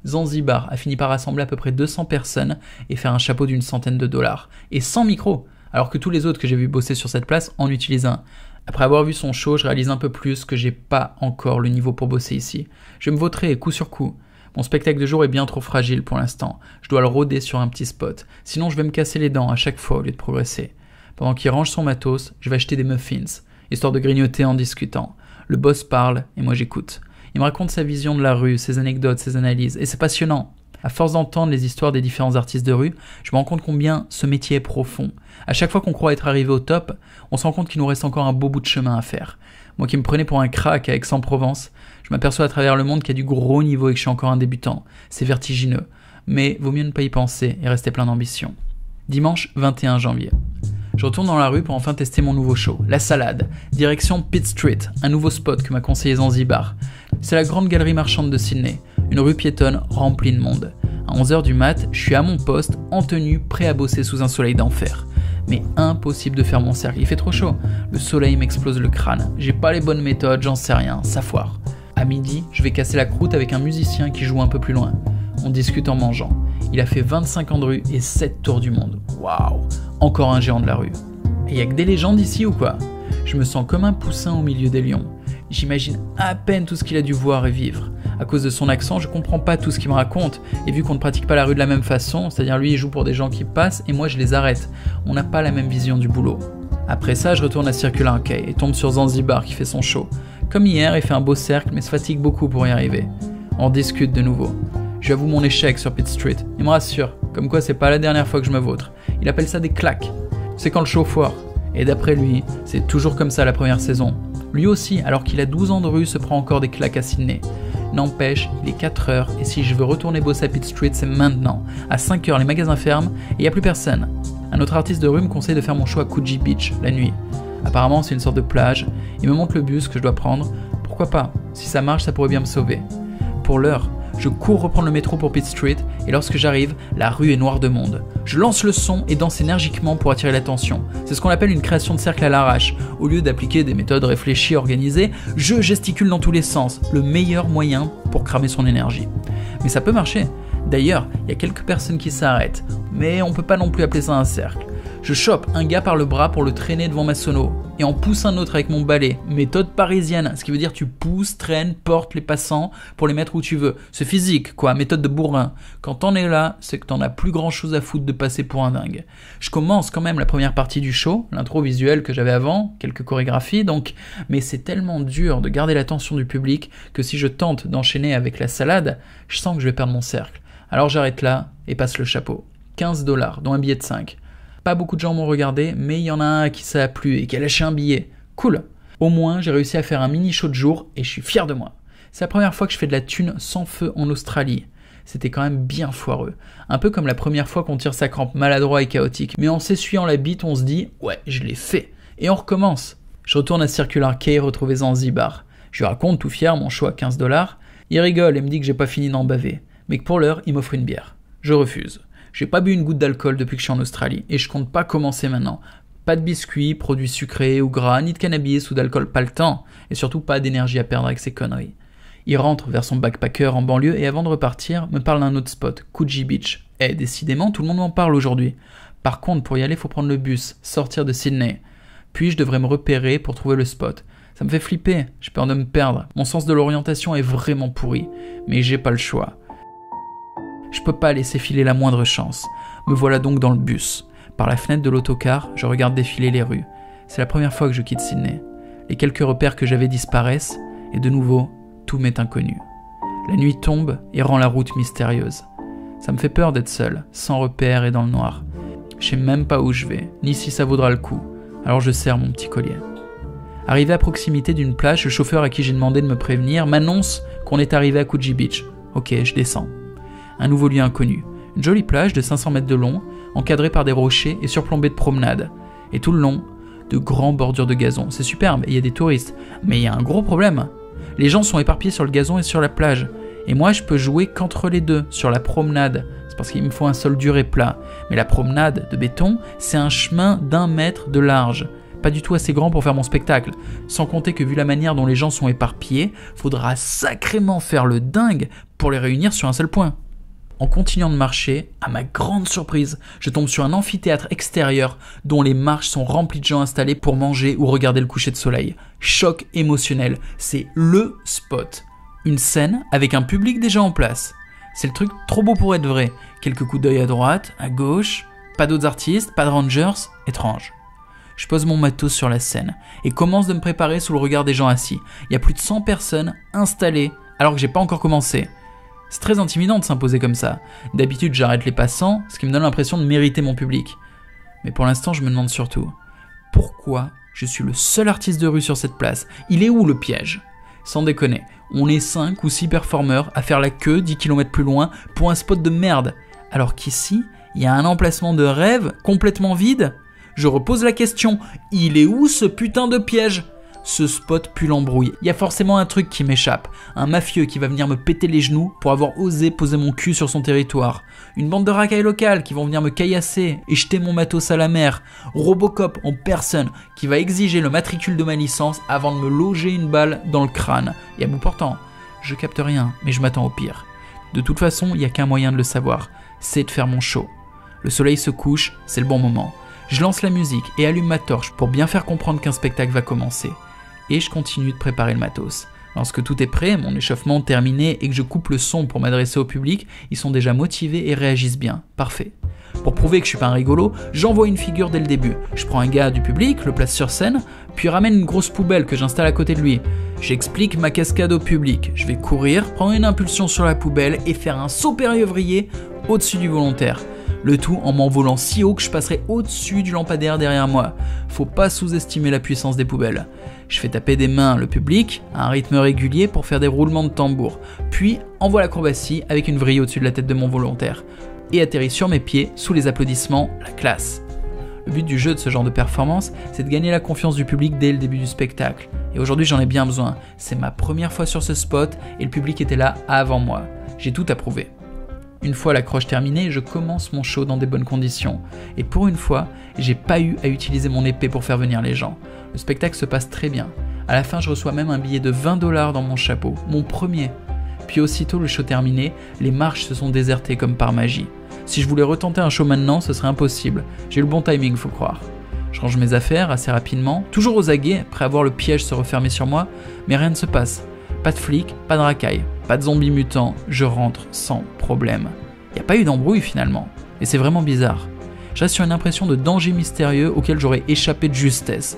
Zanzibar a fini par rassembler à peu près 200 personnes et faire un chapeau d'une centaine de dollars. Et sans micro, alors que tous les autres que j'ai vu bosser sur cette place en utilisent un. Après avoir vu son show, je réalise un peu plus que j'ai pas encore le niveau pour bosser ici. Je me vautrerai coup sur coup. Mon spectacle de jour est bien trop fragile pour l'instant. Je dois le rôder sur un petit spot. Sinon, je vais me casser les dents à chaque fois au lieu de progresser. Pendant qu'il range son matos, je vais acheter des muffins, histoire de grignoter en discutant. Le boss parle et moi j'écoute. Il me raconte sa vision de la rue, ses anecdotes, ses analyses, et c'est passionnant. À force d'entendre les histoires des différents artistes de rue, je me rends compte combien ce métier est profond. À chaque fois qu'on croit être arrivé au top, on se rend compte qu'il nous reste encore un beau bout de chemin à faire. Moi qui me prenais pour un crack à Aix-en-Provence, je m'aperçois à travers le monde qu'il y a du gros niveau et que je suis encore un débutant. C'est vertigineux, mais vaut mieux ne pas y penser et rester plein d'ambition. Dimanche 21 janvier. Je retourne dans la rue pour enfin tester mon nouveau show, La Salade, direction Pitt Street, un nouveau spot que m'a conseillé Zanzibar. C'est la grande galerie marchande de Sydney, une rue piétonne remplie de monde. À 11h du mat, je suis à mon poste, en tenue, prêt à bosser sous un soleil d'enfer. Mais impossible de faire mon cercle, il fait trop chaud. Le soleil m'explose le crâne, j'ai pas les bonnes méthodes, j'en sais rien, ça foire. À midi, je vais casser la croûte avec un musicien qui joue un peu plus loin. On discute en mangeant. Il a fait 25 ans de rue et 7 tours du monde. Waouh! Encore un géant de la rue. Et y a que des légendes ici ou quoi? Je me sens comme un poussin au milieu des lions. J'imagine à peine tout ce qu'il a dû voir et vivre. À cause de son accent, je comprends pas tout ce qu'il me raconte. Et vu qu'on ne pratique pas la rue de la même façon, c'est-à-dire lui il joue pour des gens qui passent et moi je les arrête. On n'a pas la même vision du boulot. Après ça, je retourne à Circular Quay et tombe sur Zanzibar qui fait son show. Comme hier, il fait un beau cercle mais se fatigue beaucoup pour y arriver. On discute de nouveau. Je lui avoue mon échec sur Pitt Street. Il me rassure, comme quoi c'est pas la dernière fois que je me vautre. Il appelle ça des claques. C'est quand le show foire. Et d'après lui, c'est toujours comme ça la première saison. Lui aussi, alors qu'il a 12 ans de rue, se prend encore des claques à Sydney. N'empêche, il est 4h et si je veux retourner bosser à Pitt Street, c'est maintenant. À 5h, les magasins ferment et il n'y a plus personne. Un autre artiste de rue me conseille de faire mon show à Coogee Beach, la nuit. Apparemment, c'est une sorte de plage. Il me montre le bus que je dois prendre. Pourquoi pas? Si ça marche, ça pourrait bien me sauver. Pour l'heure, je cours reprendre le métro pour Pitt Street et lorsque j'arrive, la rue est noire de monde. Je lance le son et danse énergiquement pour attirer l'attention. C'est ce qu'on appelle une création de cercle à l'arrache. Au lieu d'appliquer des méthodes réfléchies, organisées, je gesticule dans tous les sens, le meilleur moyen pour cramer son énergie. Mais ça peut marcher. D'ailleurs, il y a quelques personnes qui s'arrêtent, mais on peut pas non plus appeler ça un cercle. Je chope un gars par le bras pour le traîner devant ma sono, et en pousse un autre avec mon balai, méthode parisienne, ce qui veut dire tu pousses, traînes, portes les passants pour les mettre où tu veux. C'est physique, quoi, méthode de bourrin. Quand t'en es là, c'est que t'en as plus grand chose à foutre de passer pour un dingue. Je commence quand même la première partie du show, l'intro visuelle que j'avais avant, quelques chorégraphies donc, mais c'est tellement dur de garder l'attention du public que si je tente d'enchaîner avec la salade, je sens que je vais perdre mon cercle. Alors j'arrête là et passe le chapeau. 15$, dont un billet de 5. Pas beaucoup de gens m'ont regardé, mais il y en a un à qui ça a plu et qui a lâché un billet. Cool. Au moins, j'ai réussi à faire un mini show de jour et je suis fier de moi. C'est la première fois que je fais de la thune sans feu en Australie. C'était quand même bien foireux. Un peu comme la première fois qu'on tire sa crampe maladroit et chaotique. Mais en s'essuyant la bite, on se dit « Ouais, je l'ai fait !» Et on recommence. Je retourne à Circular Quay retrouver Zanzibar. Je lui raconte tout fier mon show à 15$. Il rigole et me dit que j'ai pas fini d'en baver. Mais que pour l'heure, il m'offre une bière. Je refuse. J'ai pas bu une goutte d'alcool depuis que je suis en Australie et je compte pas commencer maintenant. Pas de biscuits, produits sucrés ou gras, ni de cannabis ou d'alcool, pas le temps. Et surtout pas d'énergie à perdre avec ces conneries. Il rentre vers son backpacker en banlieue et avant de repartir, me parle d'un autre spot, Coogee Beach. Et décidément, tout le monde m'en parle aujourd'hui. Par contre, pour y aller, faut prendre le bus, sortir de Sydney. Puis je devrais me repérer pour trouver le spot. Ça me fait flipper, j'ai peur de me perdre. Mon sens de l'orientation est vraiment pourri. Mais j'ai pas le choix. Je peux pas laisser filer la moindre chance. Me voilà donc dans le bus. Par la fenêtre de l'autocar, je regarde défiler les rues. C'est la première fois que je quitte Sydney. Les quelques repères que j'avais disparaissent, et de nouveau, tout m'est inconnu. La nuit tombe et rend la route mystérieuse. Ça me fait peur d'être seul, sans repères et dans le noir. Je sais même pas où je vais, ni si ça vaudra le coup. Alors je serre mon petit collier. Arrivé à proximité d'une plage, le chauffeur à qui j'ai demandé de me prévenir m'annonce qu'on est arrivé à Coogee Beach. Ok, je descends. Un nouveau lieu inconnu. Une jolie plage de 500 mètres de long, encadrée par des rochers et surplombée de promenades. Et tout le long, de grands bordures de gazon. C'est superbe et il y a des touristes. Mais il y a un gros problème. Les gens sont éparpillés sur le gazon et sur la plage. Et moi, je peux jouer qu'entre les deux, sur la promenade. C'est parce qu'il me faut un sol dur et plat. Mais la promenade de béton, c'est un chemin d'1 mètre de large. Pas du tout assez grand pour faire mon spectacle. Sans compter que vu la manière dont les gens sont éparpillés, faudra sacrément faire le dingue pour les réunir sur un seul point. En continuant de marcher, à ma grande surprise, je tombe sur un amphithéâtre extérieur dont les marches sont remplies de gens installés pour manger ou regarder le coucher de soleil. Choc émotionnel, c'est LE spot. Une scène avec un public déjà en place. C'est le truc trop beau pour être vrai. Quelques coups d'œil à droite, à gauche, pas d'autres artistes, pas de rangers, étrange. Je pose mon matos sur la scène et commence de me préparer sous le regard des gens assis. Il y a plus de 100 personnes installées alors que j'ai pas encore commencé. C'est très intimidant de s'imposer comme ça. D'habitude, j'arrête les passants, ce qui me donne l'impression de mériter mon public. Mais pour l'instant, je me demande surtout, pourquoi je suis le seul artiste de rue sur cette place? Il est où le piège? Sans déconner, on est 5 ou 6 performeurs à faire la queue 10 km plus loin pour un spot de merde. Alors qu'ici, il y a un emplacement de rêve complètement vide. Je repose la question, il est où ce putain de piège? Ce spot pue l'embrouille. Il y a forcément un truc qui m'échappe. Un mafieux qui va venir me péter les genoux pour avoir osé poser mon cul sur son territoire. Une bande de racailles locales qui vont venir me caillasser et jeter mon matos à la mer. Robocop en personne qui va exiger le matricule de ma licence avant de me loger une balle dans le crâne. Et à bout portant, je capte rien, mais je m'attends au pire. De toute façon, il n'y a qu'un moyen de le savoir. C'est de faire mon show. Le soleil se couche, c'est le bon moment. Je lance la musique et allume ma torche pour bien faire comprendre qu'un spectacle va commencer. Et je continue de préparer le matos. Lorsque tout est prêt, mon échauffement terminé et que je coupe le son pour m'adresser au public, ils sont déjà motivés et réagissent bien. Parfait. Pour prouver que je suis pas un rigolo, j'envoie une figure dès le début. Je prends un gars du public, le place sur scène, puis ramène une grosse poubelle que j'installe à côté de lui. J'explique ma cascade au public. Je vais courir, prendre une impulsion sur la poubelle et faire un saut périllevrier au-dessus du volontaire. Le tout en m'envolant si haut que je passerai au-dessus du lampadaire derrière moi. Faut pas sous-estimer la puissance des poubelles. Je fais taper des mains le public à un rythme régulier pour faire des roulements de tambour, puis envoie l'acrobatie avec une vrille au-dessus de la tête de mon volontaire et atterrit sur mes pieds sous les applaudissements, la classe. Le but du jeu de ce genre de performance, c'est de gagner la confiance du public dès le début du spectacle. Et aujourd'hui j'en ai bien besoin. C'est ma première fois sur ce spot et le public était là avant moi. J'ai tout approuvé. Une fois l'accroche terminée, je commence mon show dans des bonnes conditions. Et pour une fois, j'ai pas eu à utiliser mon épée pour faire venir les gens. Le spectacle se passe très bien. À la fin, je reçois même un billet de 20 $ dans mon chapeau, mon premier. Puis aussitôt le show terminé, les marches se sont désertées comme par magie. Si je voulais retenter un show maintenant, ce serait impossible. J'ai eu le bon timing, faut croire. Je range mes affaires assez rapidement, toujours aux aguets, après avoir le piège se refermer sur moi, mais rien ne se passe. Pas de flics, pas de racailles, pas de zombies mutants, je rentre sans problème. Y a pas eu d'embrouille finalement, et c'est vraiment bizarre. Je reste sur une impression de danger mystérieux auquel j'aurais échappé de justesse.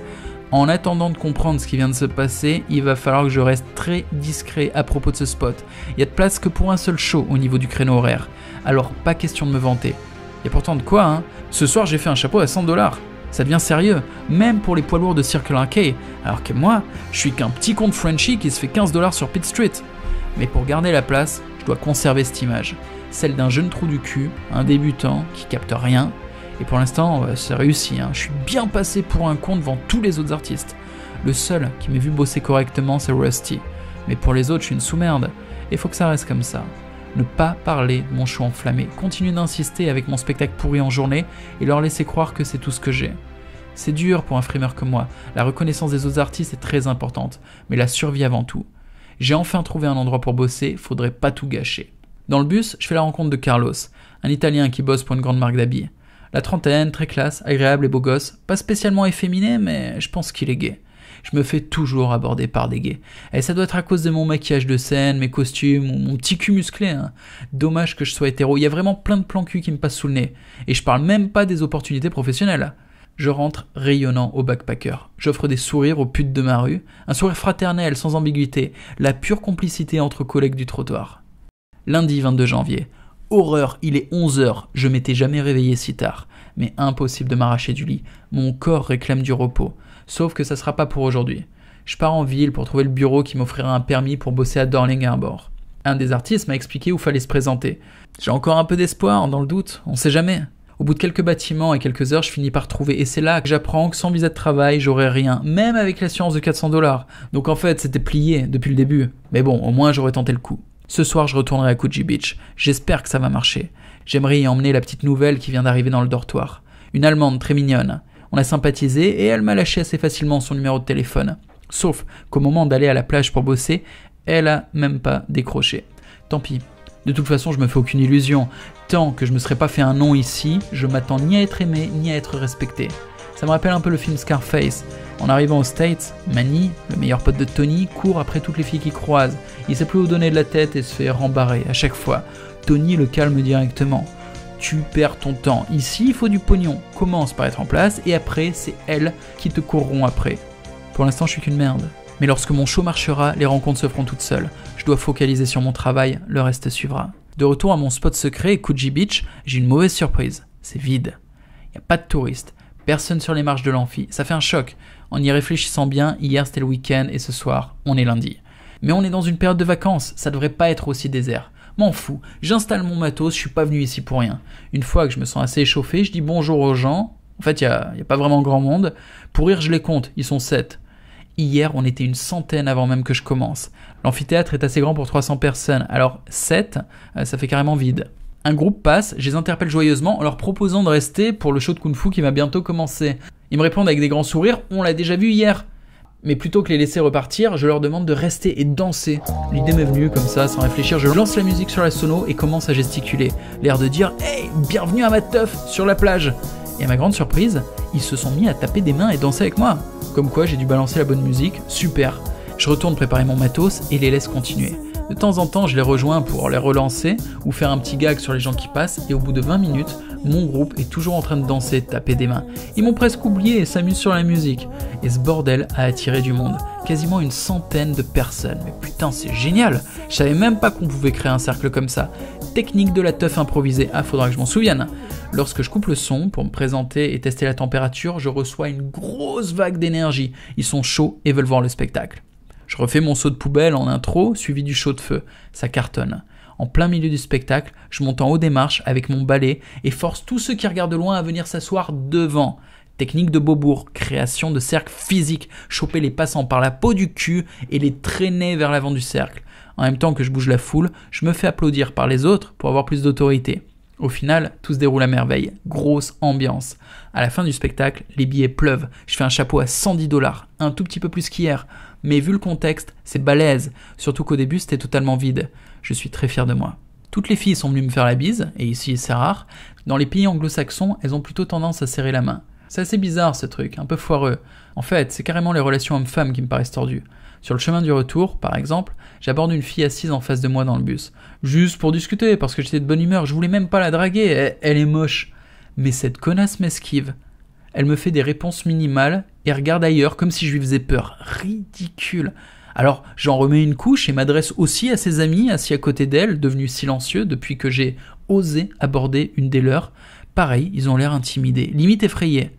En attendant de comprendre ce qui vient de se passer, il va falloir que je reste très discret à propos de ce spot. Il y a de place que pour un seul show au niveau du créneau horaire, alors pas question de me vanter. Et pourtant de quoi, hein. Ce soir j'ai fait un chapeau à 100 $. Ça devient sérieux, même pour les poids lourds de Circle K, alors que moi, je suis qu'un petit con de Frenchie qui se fait 15 $ sur Pitt Street. Mais pour garder la place, je dois conserver cette image, celle d'un jeune trou du cul, un débutant qui capte rien. Et pour l'instant, c'est réussi, hein. Je suis bien passé pour un con devant tous les autres artistes. Le seul qui m'ait vu bosser correctement, c'est Rusty. Mais pour les autres, je suis une sous-merde. Et faut que ça reste comme ça. Ne pas parler de mon show enflammé, continuer d'insister avec mon spectacle pourri en journée et leur laisser croire que c'est tout ce que j'ai. C'est dur pour un frimeur comme moi, la reconnaissance des autres artistes est très importante, mais la survie avant tout. J'ai enfin trouvé un endroit pour bosser, faudrait pas tout gâcher. Dans le bus, je fais la rencontre de Carlos, un Italien qui bosse pour une grande marque d'habits. La trentaine, très classe, agréable et beau gosse, pas spécialement efféminé, mais je pense qu'il est gay. Je me fais toujours aborder par des gays. Et ça doit être à cause de mon maquillage de scène, mes costumes ou mon petit cul musclé. Hein. Dommage que je sois hétéro. Il y a vraiment plein de plans cul qui me passent sous le nez. Et je parle même pas des opportunités professionnelles. Je rentre rayonnant au backpacker. J'offre des sourires aux putes de ma rue. Un sourire fraternel, sans ambiguïté. La pure complicité entre collègues du trottoir. Lundi 22 janvier. Horreur, il est 11h. Je m'étais jamais réveillé si tard. Mais impossible de m'arracher du lit. Mon corps réclame du repos. Sauf que ça sera pas pour aujourd'hui. Je pars en ville pour trouver le bureau qui m'offrira un permis pour bosser à Darling Harbour. Un des artistes m'a expliqué où fallait se présenter. J'ai encore un peu d'espoir, dans le doute, on sait jamais. Au bout de quelques bâtiments et quelques heures, je finis par trouver, et c'est là que j'apprends que sans visa de travail, j'aurais rien, même avec l'assurance de 400 $. Donc en fait, c'était plié depuis le début. Mais bon, au moins j'aurais tenté le coup. Ce soir, je retournerai à Coogee Beach. J'espère que ça va marcher. J'aimerais y emmener la petite nouvelle qui vient d'arriver dans le dortoir. Une Allemande très mignonne. On a sympathisé et elle m'a lâché assez facilement son numéro de téléphone. Sauf qu'au moment d'aller à la plage pour bosser, elle a même pas décroché. Tant pis. De toute façon, je me fais aucune illusion. Tant que je me serais pas fait un nom ici, je m'attends ni à être aimé, ni à être respecté. Ça me rappelle un peu le film Scarface. En arrivant aux States, Manny, le meilleur pote de Tony, court après toutes les filles qu'il croise. Il sait plus où donner de la tête et se fait rembarrer à chaque fois. Tony le calme directement. Tu perds ton temps. Ici, il faut du pognon. Commence par être en place et après, c'est elles qui te courront après. Pour l'instant, je suis qu'une merde. Mais lorsque mon show marchera, les rencontres se feront toutes seules. Je dois focaliser sur mon travail, le reste suivra. De retour à mon spot secret, Coogee Beach, j'ai une mauvaise surprise. C'est vide. Il n'y a pas de touristes. Personne sur les marches de l'amphi. Ça fait un choc. En y réfléchissant bien, hier c'était le week-end et ce soir, on est lundi. Mais on est dans une période de vacances, ça devrait pas être aussi désert. M'en fous, j'installe mon matos, je suis pas venu ici pour rien. Une fois que je me sens assez échauffé, je dis bonjour aux gens. En fait, y a pas vraiment grand monde. Pour rire, je les compte, ils sont 7. Hier, on était une centaine avant même que je commence. L'amphithéâtre est assez grand pour 300 personnes, alors 7, ça fait carrément vide. Un groupe passe, je les interpelle joyeusement en leur proposant de rester pour le show de Kung-Fu qui va bientôt commencer. Ils me répondent avec des grands sourires, on l'a déjà vu hier. Mais plutôt que les laisser repartir, je leur demande de rester et danser. L'idée m'est venue comme ça, sans réfléchir, je lance la musique sur la sono et commence à gesticuler. L'air de dire « Hey, bienvenue à ma teuf sur la plage !» Et à ma grande surprise, ils se sont mis à taper des mains et danser avec moi. Comme quoi j'ai dû balancer la bonne musique, super. Je retourne préparer mon matos et les laisse continuer. De temps en temps, je les rejoins pour les relancer ou faire un petit gag sur les gens qui passent et au bout de 20 minutes, Mon groupe est toujours en train de danser, de taper des mains. Ils m'ont presque oublié et s'amusent sur la musique. Et ce bordel a attiré du monde. Quasiment une centaine de personnes. Mais putain, c'est génial! Je savais même pas qu'on pouvait créer un cercle comme ça. Technique de la teuf improvisée. Ah, faudra que je m'en souvienne. Lorsque je coupe le son pour me présenter et tester la température, je reçois une grosse vague d'énergie. Ils sont chauds et veulent voir le spectacle. Je refais mon saut de poubelle en intro, suivi du show de feu. Ça cartonne. En plein milieu du spectacle, je monte en haut des marches avec mon balai et force tous ceux qui regardent de loin à venir s'asseoir devant. Technique de Beaubourg, création de cercle physique, choper les passants par la peau du cul et les traîner vers l'avant du cercle. En même temps que je bouge la foule, je me fais applaudir par les autres pour avoir plus d'autorité. Au final, tout se déroule à merveille. Grosse ambiance. À la fin du spectacle, les billets pleuvent. Je fais un chapeau à $110, un tout petit peu plus qu'hier. Mais vu le contexte, c'est balèze. Surtout qu'au début, c'était totalement vide. Je suis très fier de moi. Toutes les filles sont venues me faire la bise, et ici c'est rare. Dans les pays anglo-saxons, elles ont plutôt tendance à serrer la main. C'est assez bizarre ce truc, un peu foireux. En fait, c'est carrément les relations hommes-femmes qui me paraissent tordues. Sur le chemin du retour, par exemple, j'aborde une fille assise en face de moi dans le bus. Juste pour discuter, parce que j'étais de bonne humeur, je voulais même pas la draguer, elle est moche. Mais cette connasse m'esquive. Elle me fait des réponses minimales et regarde ailleurs comme si je lui faisais peur. Ridicule. Alors j'en remets une couche et m'adresse aussi à ses amis assis à côté d'elle, devenus silencieux depuis que j'ai osé aborder une des leurs. Pareil, ils ont l'air intimidés, limite effrayés.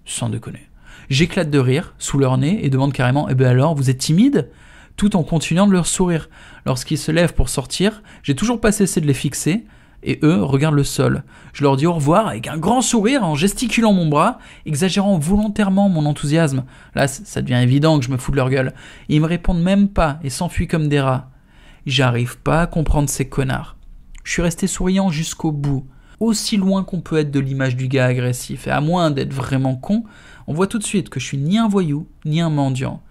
Sans déconner. J'éclate de rire, sous leur nez, et demande carrément « Eh ben alors, vous êtes timide ?» tout en continuant de leur sourire. Lorsqu'ils se lèvent pour sortir, j'ai toujours pas cessé de les fixer, et eux regardent le sol. Je leur dis au revoir avec un grand sourire en gesticulant mon bras, exagérant volontairement mon enthousiasme. Là, ça devient évident que je me fous de leur gueule. Ils me répondent même pas et s'enfuient comme des rats. J'arrive pas à comprendre ces connards. Je suis resté souriant jusqu'au bout. Aussi loin qu'on peut être de l'image du gars agressif, et à moins d'être vraiment con, on voit tout de suite que je suis ni un voyou, ni un mendiant.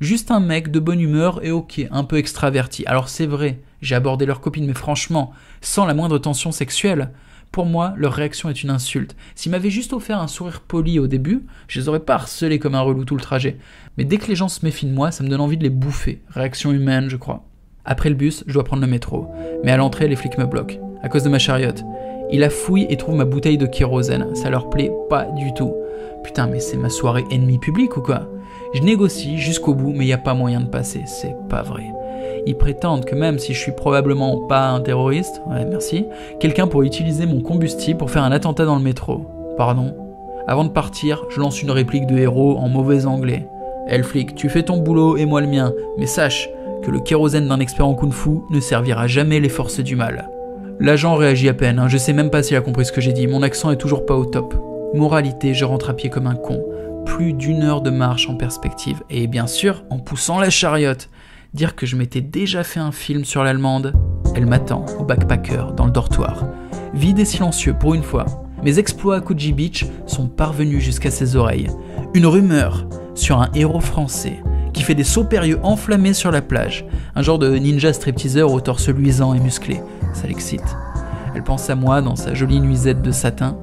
Juste un mec de bonne humeur et ok, un peu extraverti. Alors c'est vrai, j'ai abordé leurs copines, mais franchement, sans la moindre tension sexuelle. Pour moi, leur réaction est une insulte. S'ils m'avaient juste offert un sourire poli au début, je les aurais pas harcelés comme un relou tout le trajet. Mais dès que les gens se méfient de moi, ça me donne envie de les bouffer. Réaction humaine, je crois. Après le bus, je dois prendre le métro. Mais à l'entrée, les flics me bloquent. À cause de ma chariote. Ils la fouillent et trouvent ma bouteille de kérosène. Ça leur plaît pas du tout. Putain, mais c'est ma soirée ennemie publique ou quoi? Je négocie jusqu'au bout, mais y a pas moyen de passer. C'est pas vrai. Ils prétendent que même si je suis probablement pas un terroriste, ouais merci, quelqu'un pourrait utiliser mon combustible pour faire un attentat dans le métro. Pardon. Avant de partir, je lance une réplique de héros en mauvais anglais. Eh le flic, tu fais ton boulot et moi le mien, mais sache que le kérosène d'un expert en kung-fu ne servira jamais les forces du mal. L'agent réagit à peine, je sais même pas s'il a compris ce que j'ai dit, mon accent est toujours pas au top. Moralité, je rentre à pied comme un con. Plus d'1 heure de marche en perspective, et bien sûr en poussant la chariote. Dire que je m'étais déjà fait un film sur l'allemande. Elle m'attend au backpacker dans le dortoir. Vide et silencieux pour une fois. Mes exploits à Coogee Beach sont parvenus jusqu'à ses oreilles. Une rumeur sur un héros français qui fait des sauts périlleux enflammés sur la plage. Un genre de ninja stripteaseur au torse luisant et musclé. Ça l'excite. Elle pense à moi dans sa jolie nuisette de satin,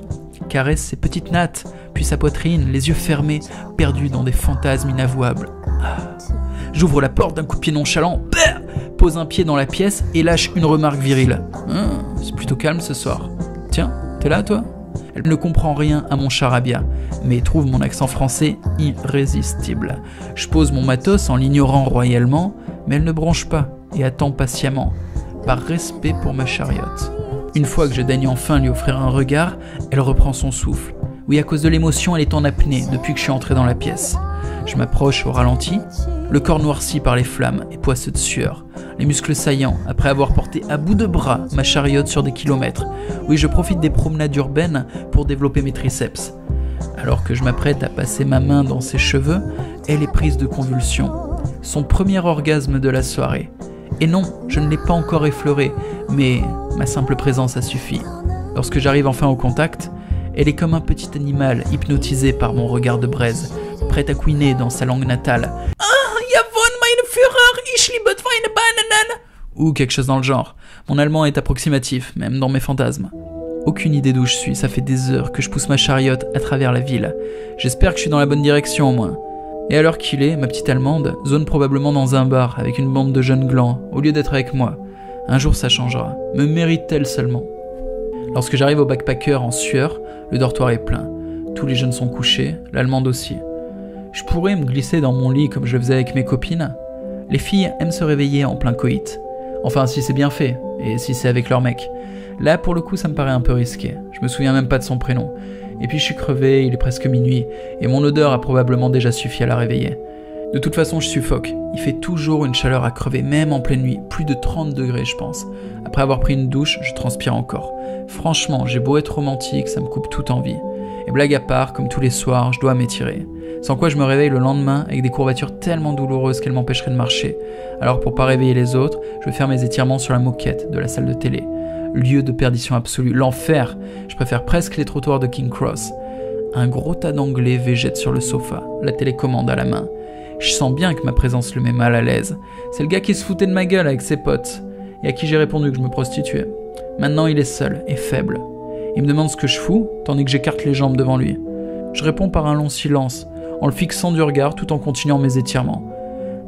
caresse ses petites nattes, puis sa poitrine, les yeux fermés, perdus dans des fantasmes inavouables. J'ouvre la porte d'un coup de pied nonchalant, pose un pied dans la pièce et lâche une remarque virile. C'est plutôt calme ce soir. Tiens, t'es là toi? Elle ne comprend rien à mon charabia, mais trouve mon accent français irrésistible. Je pose mon matos en l'ignorant royalement, mais elle ne bronche pas et attend patiemment, par respect pour ma chariote. Une fois que je daigne enfin lui offrir un regard, elle reprend son souffle. Oui, à cause de l'émotion, elle est en apnée depuis que je suis entré dans la pièce. Je m'approche au ralenti, le corps noirci par les flammes et poisseux de sueur, les muscles saillants après avoir porté à bout de bras ma chariote sur des kilomètres. Oui, je profite des promenades urbaines pour développer mes triceps. Alors que je m'apprête à passer ma main dans ses cheveux, elle est prise de convulsions. Son premier orgasme de la soirée. Et non, je ne l'ai pas encore effleuré, mais ma simple présence a suffi. Lorsque j'arrive enfin au contact, elle est comme un petit animal hypnotisé par mon regard de braise, prête à couiner dans sa langue natale. Ou quelque chose dans le genre. Mon allemand est approximatif, même dans mes fantasmes. Aucune idée d'où je suis, ça fait des heures que je pousse ma chariote à travers la ville. J'espère que je suis dans la bonne direction au moins. Et à l'heure qu'il est, ma petite allemande zone probablement dans un bar avec une bande de jeunes glands, au lieu d'être avec moi. Un jour ça changera. Me mérite-t-elle seulement? Lorsque j'arrive au backpacker en sueur, le dortoir est plein. Tous les jeunes sont couchés, l'allemande aussi. Je pourrais me glisser dans mon lit comme je le faisais avec mes copines. Les filles aiment se réveiller en plein coït. Enfin, si c'est bien fait, et si c'est avec leur mec. Là, pour le coup, ça me paraît un peu risqué. Je me souviens même pas de son prénom. Et puis je suis crevé, il est presque minuit, et mon odeur a probablement déjà suffi à la réveiller. De toute façon, je suffoque. Il fait toujours une chaleur à crever, même en pleine nuit. Plus de 30 degrés, je pense. Après avoir pris une douche, je transpire encore. Franchement, j'ai beau être romantique, ça me coupe toute envie. Et blague à part, comme tous les soirs, je dois m'étirer. Sans quoi je me réveille le lendemain avec des courbatures tellement douloureuses qu'elles m'empêcheraient de marcher. Alors pour pas réveiller les autres, je vais faire mes étirements sur la moquette de la salle de télé. Lieu de perdition absolue, l'enfer. Je préfère presque les trottoirs de King Cross. Un gros tas d'anglais végète sur le sofa, la télécommande à la main. Je sens bien que ma présence le met mal à l'aise. C'est le gars qui se foutait de ma gueule avec ses potes, et à qui j'ai répondu que je me prostituais. Maintenant il est seul et faible. Il me demande ce que je fous, tandis que j'écarte les jambes devant lui. Je réponds par un long silence, en le fixant du regard tout en continuant mes étirements.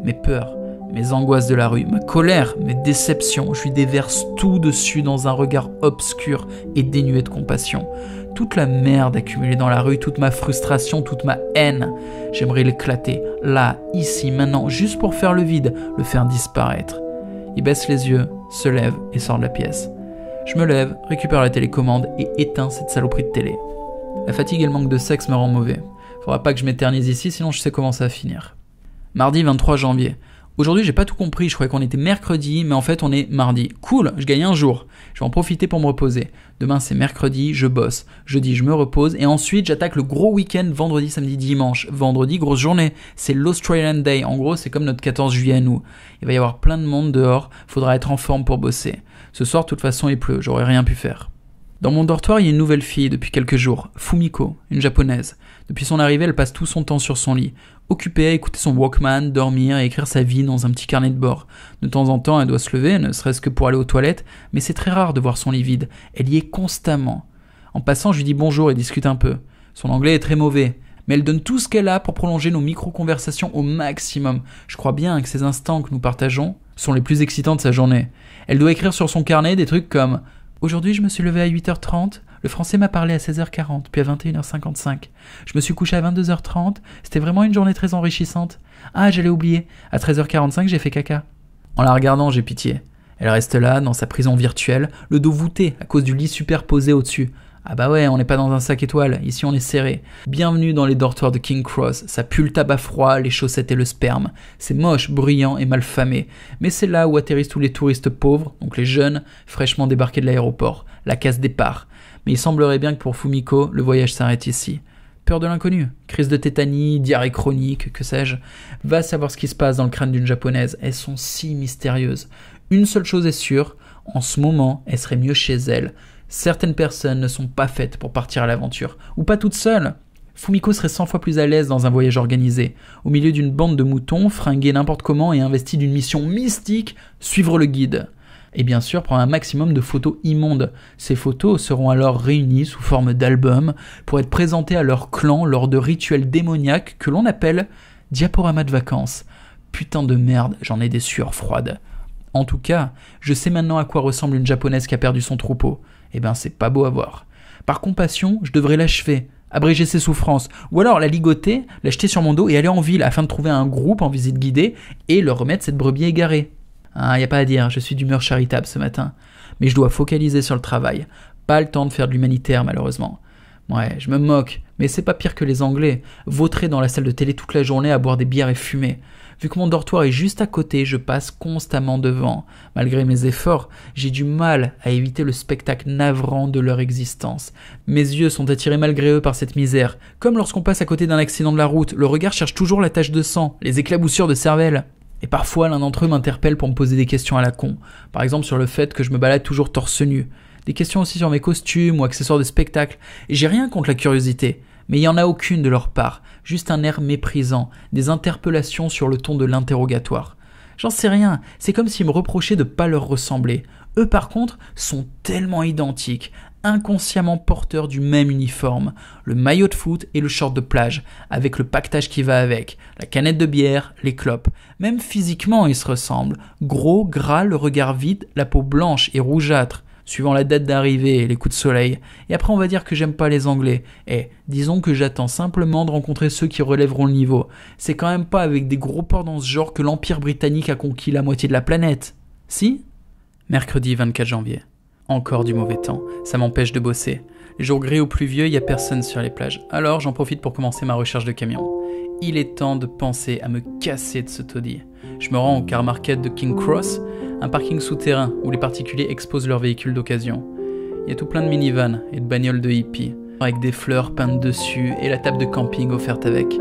Mes peurs, mes angoisses de la rue, ma colère, mes déceptions, je lui déverse tout dessus dans un regard obscur et dénué de compassion. Toute la merde accumulée dans la rue, toute ma frustration, toute ma haine, j'aimerais l'éclater, là, ici, maintenant, juste pour faire le vide, le faire disparaître. Il baisse les yeux, se lève et sort de la pièce. Je me lève, récupère la télécommande et éteins cette saloperie de télé. La fatigue et le manque de sexe me rend mauvais. Faudra pas que je m'éternise ici, sinon je sais comment ça va finir. Mardi 23 janvier. Aujourd'hui, j'ai pas tout compris, je croyais qu'on était mercredi, mais en fait on est mardi. Cool, je gagne un jour. Je vais en profiter pour me reposer. Demain c'est mercredi, je bosse. Jeudi, je me repose. Et ensuite, j'attaque le gros week-end, vendredi, samedi, dimanche. Vendredi, grosse journée. C'est l'Australian Day. En gros, c'est comme notre 14 juillet à nous. Il va y avoir plein de monde dehors. Faudra être en forme pour bosser. Ce soir, de toute façon, il pleut. J'aurais rien pu faire. Dans mon dortoir, il y a une nouvelle fille depuis quelques jours, Fumiko, une japonaise. Depuis son arrivée, elle passe tout son temps sur son lit, occupée à écouter son Walkman, dormir et écrire sa vie dans un petit carnet de bord. De temps en temps, elle doit se lever, ne serait-ce que pour aller aux toilettes, mais c'est très rare de voir son lit vide. Elle y est constamment. En passant, je lui dis bonjour et discute un peu. Son anglais est très mauvais, mais elle donne tout ce qu'elle a pour prolonger nos micro-conversations au maximum. Je crois bien que ces instants que nous partageons sont les plus excitants de sa journée. Elle doit écrire sur son carnet des trucs comme « Aujourd'hui, je me suis levé à 8h30, le français m'a parlé à 16h40, puis à 21h55. Je me suis couché à 22h30, c'était vraiment une journée très enrichissante. Ah, j'allais oublier, à 13h45, j'ai fait caca. » En la regardant, j'ai pitié. Elle reste là, dans sa prison virtuelle, le dos voûté à cause du lit superposé au-dessus. Ah bah ouais, on n'est pas dans un sac étoile, ici on est serré. Bienvenue dans les dortoirs de King Cross, ça pue le tabac froid, les chaussettes et le sperme. C'est moche, bruyant et mal famé. Mais c'est là où atterrissent tous les touristes pauvres, donc les jeunes, fraîchement débarqués de l'aéroport. La case départ. Mais il semblerait bien que pour Fumiko, le voyage s'arrête ici. Peur de l'inconnu, crise de tétanie, diarrhée chronique, que sais-je. Va savoir ce qui se passe dans le crâne d'une japonaise, elles sont si mystérieuses. Une seule chose est sûre, en ce moment, elle serait mieux chez elle. Certaines personnes ne sont pas faites pour partir à l'aventure, ou pas toutes seules. Fumiko serait 100 fois plus à l'aise dans un voyage organisé, au milieu d'une bande de moutons, fringués n'importe comment et investis d'une mission mystique, suivre le guide. Et bien sûr, prendre un maximum de photos immondes. Ces photos seront alors réunies sous forme d'albums pour être présentées à leur clan lors de rituels démoniaques que l'on appelle diaporama de vacances. Putain de merde, j'en ai des sueurs froides. En tout cas, je sais maintenant à quoi ressemble une japonaise qui a perdu son troupeau. Eh ben, c'est pas beau à voir. Par compassion, je devrais l'achever, abréger ses souffrances, ou alors la ligoter, la jeter sur mon dos et aller en ville afin de trouver un groupe en visite guidée et leur remettre cette brebis égarée. Ah, y a pas à dire, je suis d'humeur charitable ce matin. Mais je dois focaliser sur le travail. Pas le temps de faire de l'humanitaire, malheureusement. Ouais, je me moque, mais c'est pas pire que les Anglais, vautrés dans la salle de télé toute la journée à boire des bières et fumer. Vu que mon dortoir est juste à côté, je passe constamment devant. Malgré mes efforts, j'ai du mal à éviter le spectacle navrant de leur existence. Mes yeux sont attirés malgré eux par cette misère. Comme lorsqu'on passe à côté d'un accident de la route, le regard cherche toujours la tache de sang, les éclaboussures de cervelle. Et parfois, l'un d'entre eux m'interpelle pour me poser des questions à la con. Par exemple sur le fait que je me balade toujours torse nu. Des questions aussi sur mes costumes ou accessoires de spectacle. Et j'ai rien contre la curiosité. Mais il n'y en a aucune de leur part. Juste un air méprisant. Des interpellations sur le ton de l'interrogatoire. J'en sais rien. C'est comme s'ils me reprochaient de pas leur ressembler. Eux par contre sont tellement identiques. Inconsciemment porteurs du même uniforme, le maillot de foot et le short de plage, avec le paquetage qui va avec, la canette de bière, les clopes. Même physiquement, ils se ressemblent. Gros, gras, le regard vide, la peau blanche et rougeâtre. suivant la date d'arrivée et les coups de soleil. Et après on va dire que j'aime pas les Anglais. Disons que j'attends simplement de rencontrer ceux qui relèveront le niveau. C'est quand même pas avec des gros ports dans ce genre que l'Empire britannique a conquis la moitié de la planète. Si ? Mercredi 24 janvier. Encore du mauvais temps, ça m'empêche de bosser. Les jours gris ou pluvieux, y a personne sur les plages. Alors j'en profite pour commencer ma recherche de camions. Il est temps de penser à me casser de ce taudis. Je me rends au car market de King Cross, un parking souterrain où les particuliers exposent leurs véhicules d'occasion. Il y a tout plein de minivans et de bagnoles de hippies, avec des fleurs peintes dessus et la table de camping offerte avec.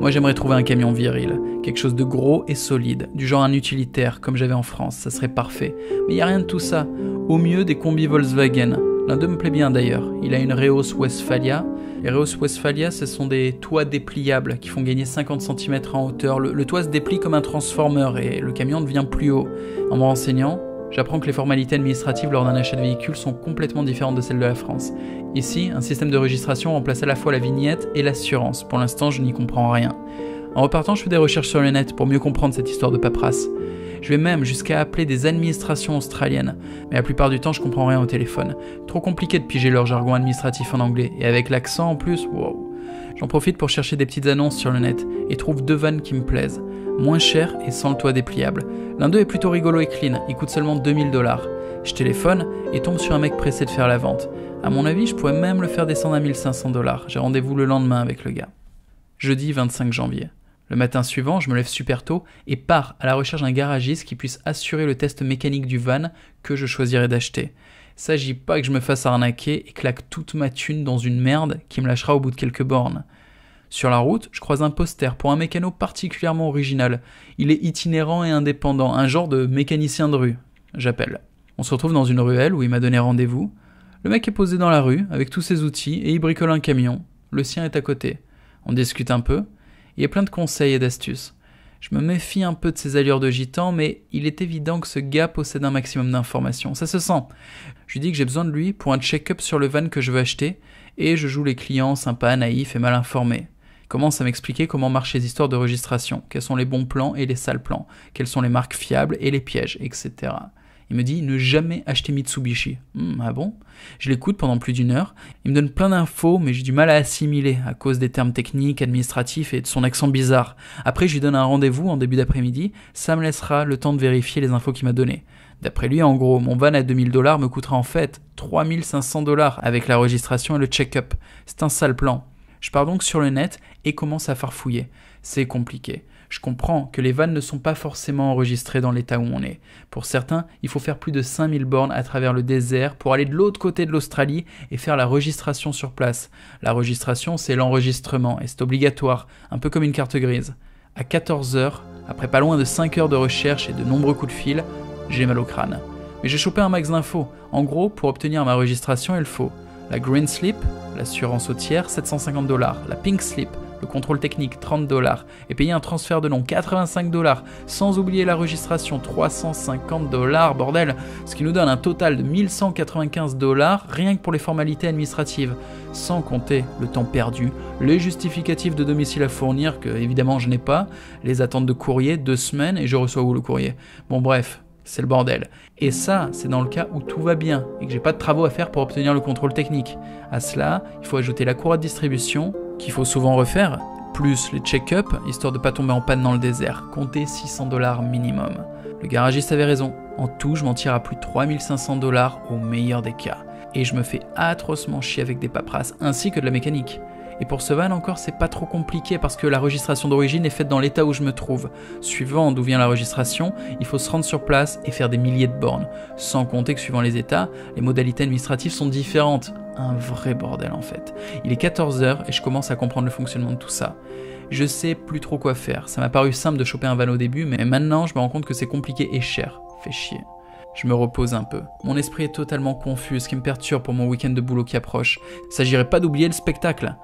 Moi j'aimerais trouver un camion viril, quelque chose de gros et solide, du genre un utilitaire comme j'avais en France, ça serait parfait. Mais il n'y a rien de tout ça. Au mieux des combis Volkswagen. L'un d'eux me plaît bien d'ailleurs, il a une Reos Westphalia. Les Reos Westphalia, ce sont des toits dépliables qui font gagner 50 cm en hauteur. Le toit se déplie comme un transformer et le camion devient plus haut. En me renseignant, j'apprends que les formalités administratives lors d'un achat de véhicule sont complètement différentes de celles de la France. Ici, un système de registration remplace à la fois la vignette et l'assurance. Pour l'instant, je n'y comprends rien. En repartant, je fais des recherches sur le net pour mieux comprendre cette histoire de paperasse. Je vais même jusqu'à appeler des administrations australiennes, mais la plupart du temps je comprends rien au téléphone. Trop compliqué de piger leur jargon administratif en anglais, et avec l'accent en plus, wow. J'en profite pour chercher des petites annonces sur le net, et trouve 2 vannes qui me plaisent. Moins cher et sans le toit dépliable. L'un d'eux est plutôt rigolo et clean, il coûte seulement 2000 $. Je téléphone et tombe sur un mec pressé de faire la vente. À mon avis, je pourrais même le faire descendre à 1500 $. J'ai rendez-vous le lendemain avec le gars. Jeudi 25 janvier. Le matin suivant, je me lève super tôt et pars à la recherche d'un garagiste qui puisse assurer le test mécanique du van que je choisirais d'acheter. S'agit pas que je me fasse arnaquer et claque toute ma thune dans une merde qui me lâchera au bout de quelques bornes. Sur la route, je croise un poster pour un mécano particulièrement original. Il est itinérant et indépendant, un genre de mécanicien de rue. J'appelle. On se retrouve dans une ruelle où il m'a donné rendez-vous. Le mec est posé dans la rue avec tous ses outils et il bricole un camion. Le sien est à côté. On discute un peu. Il y a plein de conseils et d'astuces. Je me méfie un peu de ses allures de gitan, mais il est évident que ce gars possède un maximum d'informations. Ça se sent. Je lui dis que j'ai besoin de lui pour un check-up sur le van que je veux acheter, et je joue les clients sympas, naïfs et mal informés. Il commence à m'expliquer comment marchent les histoires de registration, quels sont les bons plans et les sales plans, quelles sont les marques fiables et les pièges, etc. Il me dit ne jamais acheter Mitsubishi. Ah bon ? Je l'écoute pendant plus d'1 heure. Il me donne plein d'infos, mais j'ai du mal à assimiler à cause des termes techniques, administratifs et de son accent bizarre. Après, je lui donne un rendez-vous en début d'après-midi. Ça me laissera le temps de vérifier les infos qu'il m'a données. D'après lui, en gros, mon van à 2000 $ me coûtera en fait 3500 $ avec la registration et le check-up. C'est un sale plan. Je pars donc sur le net et commence à farfouiller. C'est compliqué. Je comprends que les vannes ne sont pas forcément enregistrées dans l'état où on est. Pour certains, il faut faire plus de 5000 bornes à travers le désert pour aller de l'autre côté de l'Australie et faire la registration sur place. La registration, c'est l'enregistrement et c'est obligatoire, un peu comme une carte grise. À 14 heures, après pas loin de 5 heures de recherche et de nombreux coups de fil, j'ai mal au crâne. Mais j'ai chopé un max d'infos. En gros, pour obtenir ma registration, il faut la Green Slip, l'assurance hautière, 750 $, la Pink Slip, le contrôle technique 30 $, et payer un transfert de nom 85 $, sans oublier la registration 350 $, bordel, ce qui nous donne un total de 1195 $, rien que pour les formalités administratives, sans compter le temps perdu, les justificatifs de domicile à fournir, que évidemment je n'ai pas, les attentes de courrier, 2 semaines, et je reçois où le courrier. Bon bref, c'est le bordel. Et ça, c'est dans le cas où tout va bien, et que j'ai pas de travaux à faire pour obtenir le contrôle technique. À cela, il faut ajouter la courroie de distribution, qu'il faut souvent refaire, plus les check-up, histoire de pas tomber en panne dans le désert. Comptez 600 $ minimum. Le garagiste avait raison. En tout, je m'en tire à plus de 3500 $ au meilleur des cas. Et je me fais atrocement chier avec des paperasses, ainsi que de la mécanique. Et pour ce van encore, c'est pas trop compliqué parce que la registration d'origine est faite dans l'état où je me trouve. Suivant d'où vient la registration, il faut se rendre sur place et faire des milliers de bornes. Sans compter que suivant les états, les modalités administratives sont différentes. Un vrai bordel en fait. Il est 14 h et je commence à comprendre le fonctionnement de tout ça. Je sais plus trop quoi faire. Ça m'a paru simple de choper un van au début, mais maintenant je me rends compte que c'est compliqué et cher. Fait chier. Je me repose un peu. Mon esprit est totalement confus, ce qui me perturbe pour mon week-end de boulot qui approche. Il s'agirait pas d'oublier le spectacle.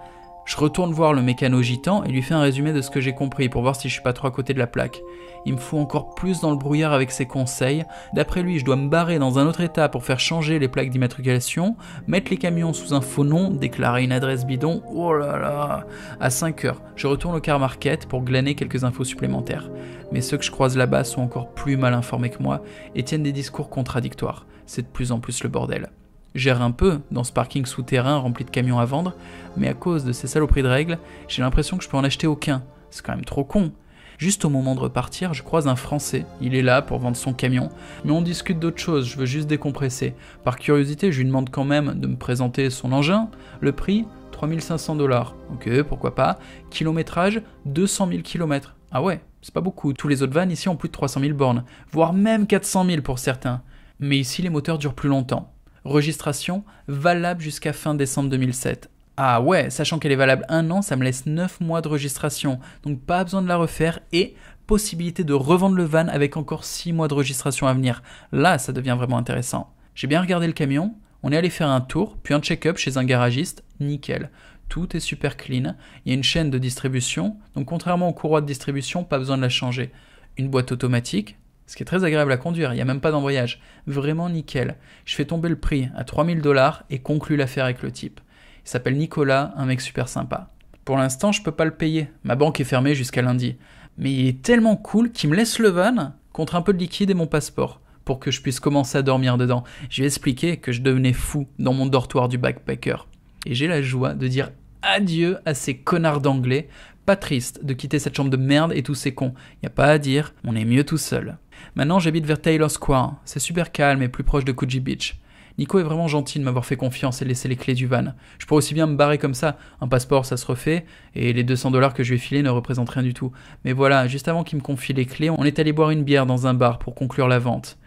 Je retourne voir le mécano gitan et lui fais un résumé de ce que j'ai compris pour voir si je suis pas trop à côté de la plaque. Il me fout encore plus dans le brouillard avec ses conseils. D'après lui, je dois me barrer dans un autre état pour faire changer les plaques d'immatriculation, mettre les camions sous un faux nom, déclarer une adresse bidon. Oh là là. À 5 h, je retourne au car market pour glaner quelques infos supplémentaires. Mais ceux que je croise là-bas sont encore plus mal informés que moi et tiennent des discours contradictoires. c'est de plus en plus le bordel. J'erre un peu dans ce parking souterrain rempli de camions à vendre, mais à cause de ces saloperies de règles, j'ai l'impression que je peux en acheter aucun. C'est quand même trop con. Juste au moment de repartir, je croise un Français. Il est là pour vendre son camion, mais on discute d'autre chose, je veux juste décompresser. Par curiosité, je lui demande quand même de me présenter son engin. Le prix, 3500 $. Ok, pourquoi pas. Kilométrage, 200 000 km. Ah ouais, c'est pas beaucoup. Tous les autres vannes ici ont plus de 300 000 bornes, voire même 400 000 pour certains. Mais ici, les moteurs durent plus longtemps. Registration valable jusqu'à fin décembre 2007. Ah ouais, sachant qu'elle est valable 1 an, ça me laisse 9 mois de registration, donc pas besoin de la refaire et possibilité de revendre le van avec encore 6 mois de registration à venir. Là, ça devient vraiment intéressant. J'ai bien regardé le camion, on est allé faire un tour, puis un check-up chez un garagiste, nickel. Tout est super clean, il y a une chaîne de distribution, donc contrairement aux courroies de distribution, pas besoin de la changer. Une boîte automatique, ce qui est très agréable à conduire, il n'y a même pas d'embrayage. Vraiment nickel. Je fais tomber le prix à 3000 $ et conclue l'affaire avec le type. Il s'appelle Nicolas, un mec super sympa. Pour l'instant, je peux pas le payer. Ma banque est fermée jusqu'à lundi. Mais il est tellement cool qu'il me laisse le van contre un peu de liquide et mon passeport pour que je puisse commencer à dormir dedans. Je lui ai expliqué que je devenais fou dans mon dortoir du backpacker. Et j'ai la joie de dire adieu à ces connards d'anglais. Pas triste de quitter cette chambre de merde et tous ces cons. Y a pas à dire, on est mieux tout seul. Maintenant, j'habite vers Taylor Square. C'est super calme et plus proche de Coogee Beach. Nico est vraiment gentil de m'avoir fait confiance et de laisser les clés du van. Je pourrais aussi bien me barrer comme ça. Un passeport, ça se refait, et les 200 $ que je lui ai filés ne représentent rien du tout. Mais voilà, juste avant qu'il me confie les clés, on est allé boire une bière dans un bar pour conclure la vente.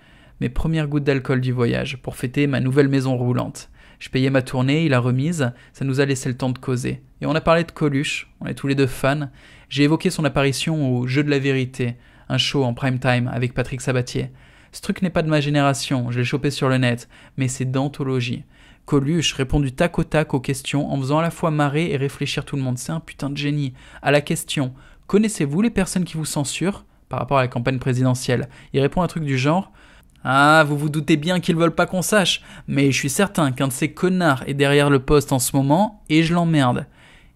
Mes premières gouttes d'alcool du voyage, pour fêter ma nouvelle maison roulante. Je payais ma tournée, il a remise, ça nous a laissé le temps de causer. Et on a parlé de Coluche, on est tous les deux fans. J'ai évoqué son apparition au Jeu de la Vérité, un show en prime time avec Patrick Sabatier. Ce truc n'est pas de ma génération, je l'ai chopé sur le net, mais c'est d'anthologie. Coluche répond du tac au tac aux questions en faisant à la fois marrer et réfléchir tout le monde. C'est un putain de génie. À la question « Connaissez-vous les personnes qui vous censurent ?» par rapport à la campagne présidentielle. Il répond un truc du genre « Ah, vous vous doutez bien qu'ils veulent pas qu'on sache, mais je suis certain qu'un de ces connards est derrière le poste en ce moment et je l'emmerde. »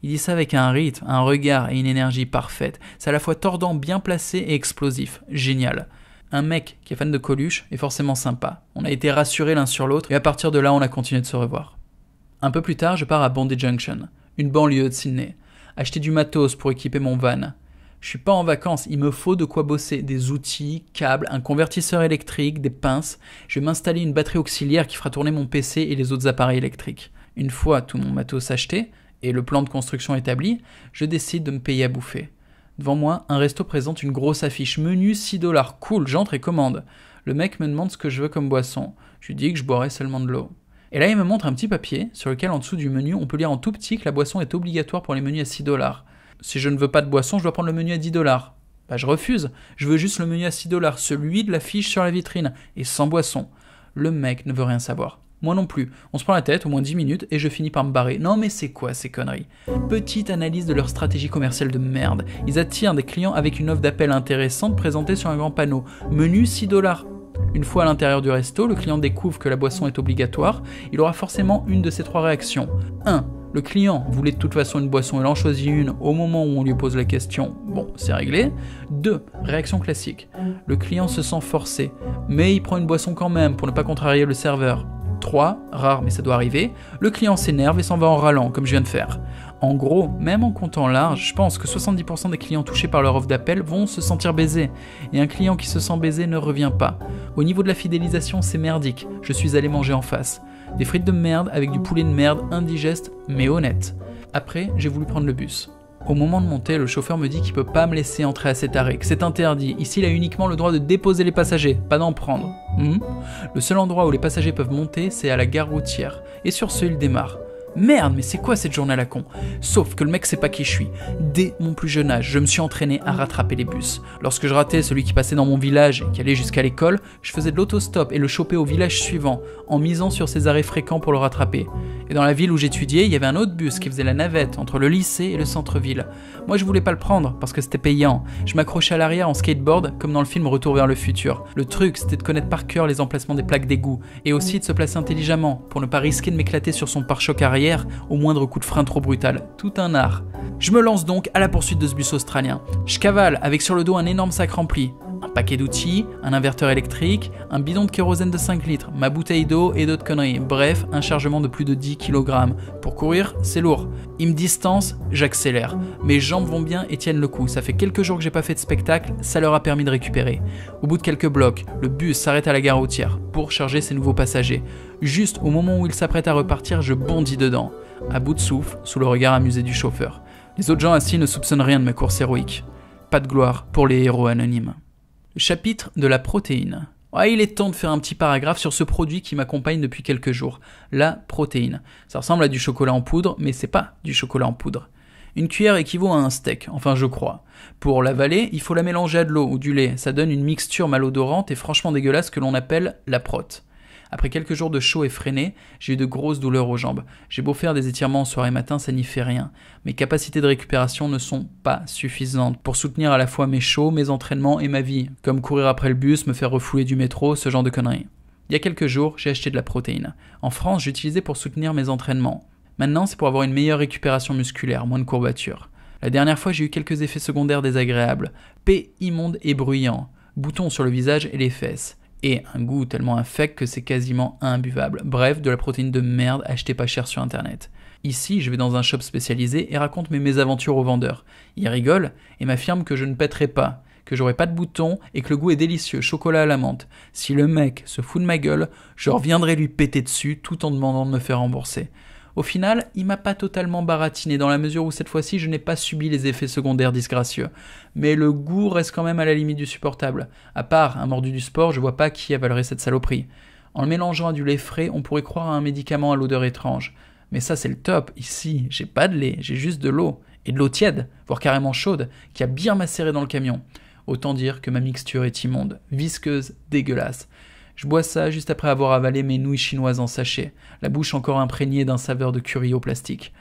Il dit ça avec un rythme, un regard et une énergie parfaite. C'est à la fois tordant, bien placé et explosif. Génial. Un mec qui est fan de Coluche est forcément sympa. On a été rassurés l'un sur l'autre et à partir de là, on a continué de se revoir. Un peu plus tard, je pars à Bondi Junction, une banlieue de Sydney, acheter du matos pour équiper mon van. Je suis pas en vacances, il me faut de quoi bosser, des outils, câbles, un convertisseur électrique, des pinces. Je vais m'installer une batterie auxiliaire qui fera tourner mon PC et les autres appareils électriques. Une fois tout mon matos acheté et le plan de construction établi, je décide de me payer à bouffer. Devant moi, un resto présente une grosse affiche. Menu 6 $. Cool, j'entre et commande. Le mec me demande ce que je veux comme boisson. Je lui dis que je boirais seulement de l'eau. Et là, il me montre un petit papier sur lequel, en dessous du menu, on peut lire en tout petit que la boisson est obligatoire pour les menus à 6 $. Si je ne veux pas de boisson, je dois prendre le menu à 10 $. Bah, je refuse. Je veux juste le menu à 6 $, celui de l'affiche sur la vitrine, et sans boisson. Le mec ne veut rien savoir. Moi non plus. On se prend la tête au moins 10 minutes et je finis par me barrer. Non mais c'est quoi ces conneries ? Petite analyse de leur stratégie commerciale de merde. Ils attirent des clients avec une offre d'appel intéressante présentée sur un grand panneau. Menu 6 $. Une fois à l'intérieur du resto, le client découvre que la boisson est obligatoire. Il aura forcément une de ces trois réactions. 1. Le client voulait de toute façon une boisson, il en choisit une au moment où on lui pose la question. Bon, c'est réglé. 2. Réaction classique. Le client se sent forcé, mais il prend une boisson quand même pour ne pas contrarier le serveur. 3, rare mais ça doit arriver, le client s'énerve et s'en va en râlant, comme je viens de faire. En gros, même en comptant large, je pense que 70% des clients touchés par leur offre d'appel vont se sentir baisés. Et un client qui se sent baisé ne revient pas. Au niveau de la fidélisation, c'est merdique. Je suis allé manger en face. Des frites de merde avec du poulet de merde indigeste, mais honnête. Après, j'ai voulu prendre le bus. Au moment de monter, le chauffeur me dit qu'il peut pas me laisser entrer à cet arrêt, que c'est interdit. Ici, il a uniquement le droit de déposer les passagers, pas d'en prendre. Le seul endroit où les passagers peuvent monter, c'est à la gare routière. Et sur ce, il démarre. Merde, mais c'est quoi cette journée à la con ? Sauf que le mec sait pas qui je suis. Dès mon plus jeune âge, je me suis entraîné à rattraper les bus. Lorsque je ratais celui qui passait dans mon village et qui allait jusqu'à l'école, je faisais de l'autostop et le choper au village suivant, en misant sur ses arrêts fréquents pour le rattraper. Et dans la ville où j'étudiais, il y avait un autre bus qui faisait la navette entre le lycée et le centre-ville. Moi, je voulais pas le prendre parce que c'était payant. Je m'accrochais à l'arrière en skateboard, comme dans le film Retour vers le futur. Le truc, c'était de connaître par cœur les emplacements des plaques d'égout, et aussi de se placer intelligemment, pour ne pas risquer de m'éclater sur son pare-choc arrière au moindre coup de frein trop brutal. Tout un art. Je me lance donc à la poursuite de ce bus australien. Je cavale avec sur le dos un énorme sac rempli. Un paquet d'outils, un inverteur électrique, un bidon de kérosène de 5 litres, ma bouteille d'eau et d'autres conneries. Bref, un chargement de plus de 10 kg. Pour courir, c'est lourd. Il me distance, j'accélère. Mes jambes vont bien et tiennent le coup. Ça fait quelques jours que j'ai pas fait de spectacle, ça leur a permis de récupérer. Au bout de quelques blocs, le bus s'arrête à la gare routière pour charger ses nouveaux passagers. Juste au moment où il s'apprête à repartir, je bondis dedans, à bout de souffle, sous le regard amusé du chauffeur. Les autres gens assis ne soupçonnent rien de mes courses héroïques. Pas de gloire pour les héros anonymes. Le chapitre de la protéine. Il est temps de faire un petit paragraphe sur ce produit qui m'accompagne depuis quelques jours, la protéine. Ça ressemble à du chocolat en poudre, mais c'est pas du chocolat en poudre. Une cuillère équivaut à un steak, enfin je crois. Pour l'avaler, il faut la mélanger à de l'eau ou du lait, ça donne une mixture malodorante et franchement dégueulasse que l'on appelle la prot. Après quelques jours de chaud effréné, j'ai eu de grosses douleurs aux jambes. J'ai beau faire des étirements au soir et matin, ça n'y fait rien. Mes capacités de récupération ne sont pas suffisantes pour soutenir à la fois mes shows, mes entraînements et ma vie, comme courir après le bus, me faire refouler du métro, ce genre de conneries. Il y a quelques jours, j'ai acheté de la protéine. En France, j'utilisais pour soutenir mes entraînements. Maintenant, c'est pour avoir une meilleure récupération musculaire, moins de courbatures. La dernière fois, j'ai eu quelques effets secondaires désagréables. Paix immonde et bruyant, boutons sur le visage et les fesses. Et un goût tellement infect que c'est quasiment imbuvable. Bref, de la protéine de merde achetée pas cher sur internet. Ici, je vais dans un shop spécialisé et raconte mes mésaventures aux vendeurs. Ils rigolent et m'affirment que je ne pèterai pas, que j'aurai pas de boutons et que le goût est délicieux, chocolat à la menthe. Si le mec se fout de ma gueule, je reviendrai lui péter dessus tout en demandant de me faire rembourser. Au final, il m'a pas totalement baratiné dans la mesure où cette fois-ci je n'ai pas subi les effets secondaires disgracieux. Mais le goût reste quand même à la limite du supportable. À part un mordu du sport, je vois pas qui avalerait cette saloperie. En le mélangeant à du lait frais, on pourrait croire à un médicament à l'odeur étrange. Mais ça c'est le top, ici, j'ai pas de lait, j'ai juste de l'eau. Et de l'eau tiède, voire carrément chaude, qui a bien macéré dans le camion. Autant dire que ma mixture est immonde, visqueuse, dégueulasse. Je bois ça juste après avoir avalé mes nouilles chinoises en sachet, la bouche encore imprégnée d'un saveur de curry au plastique.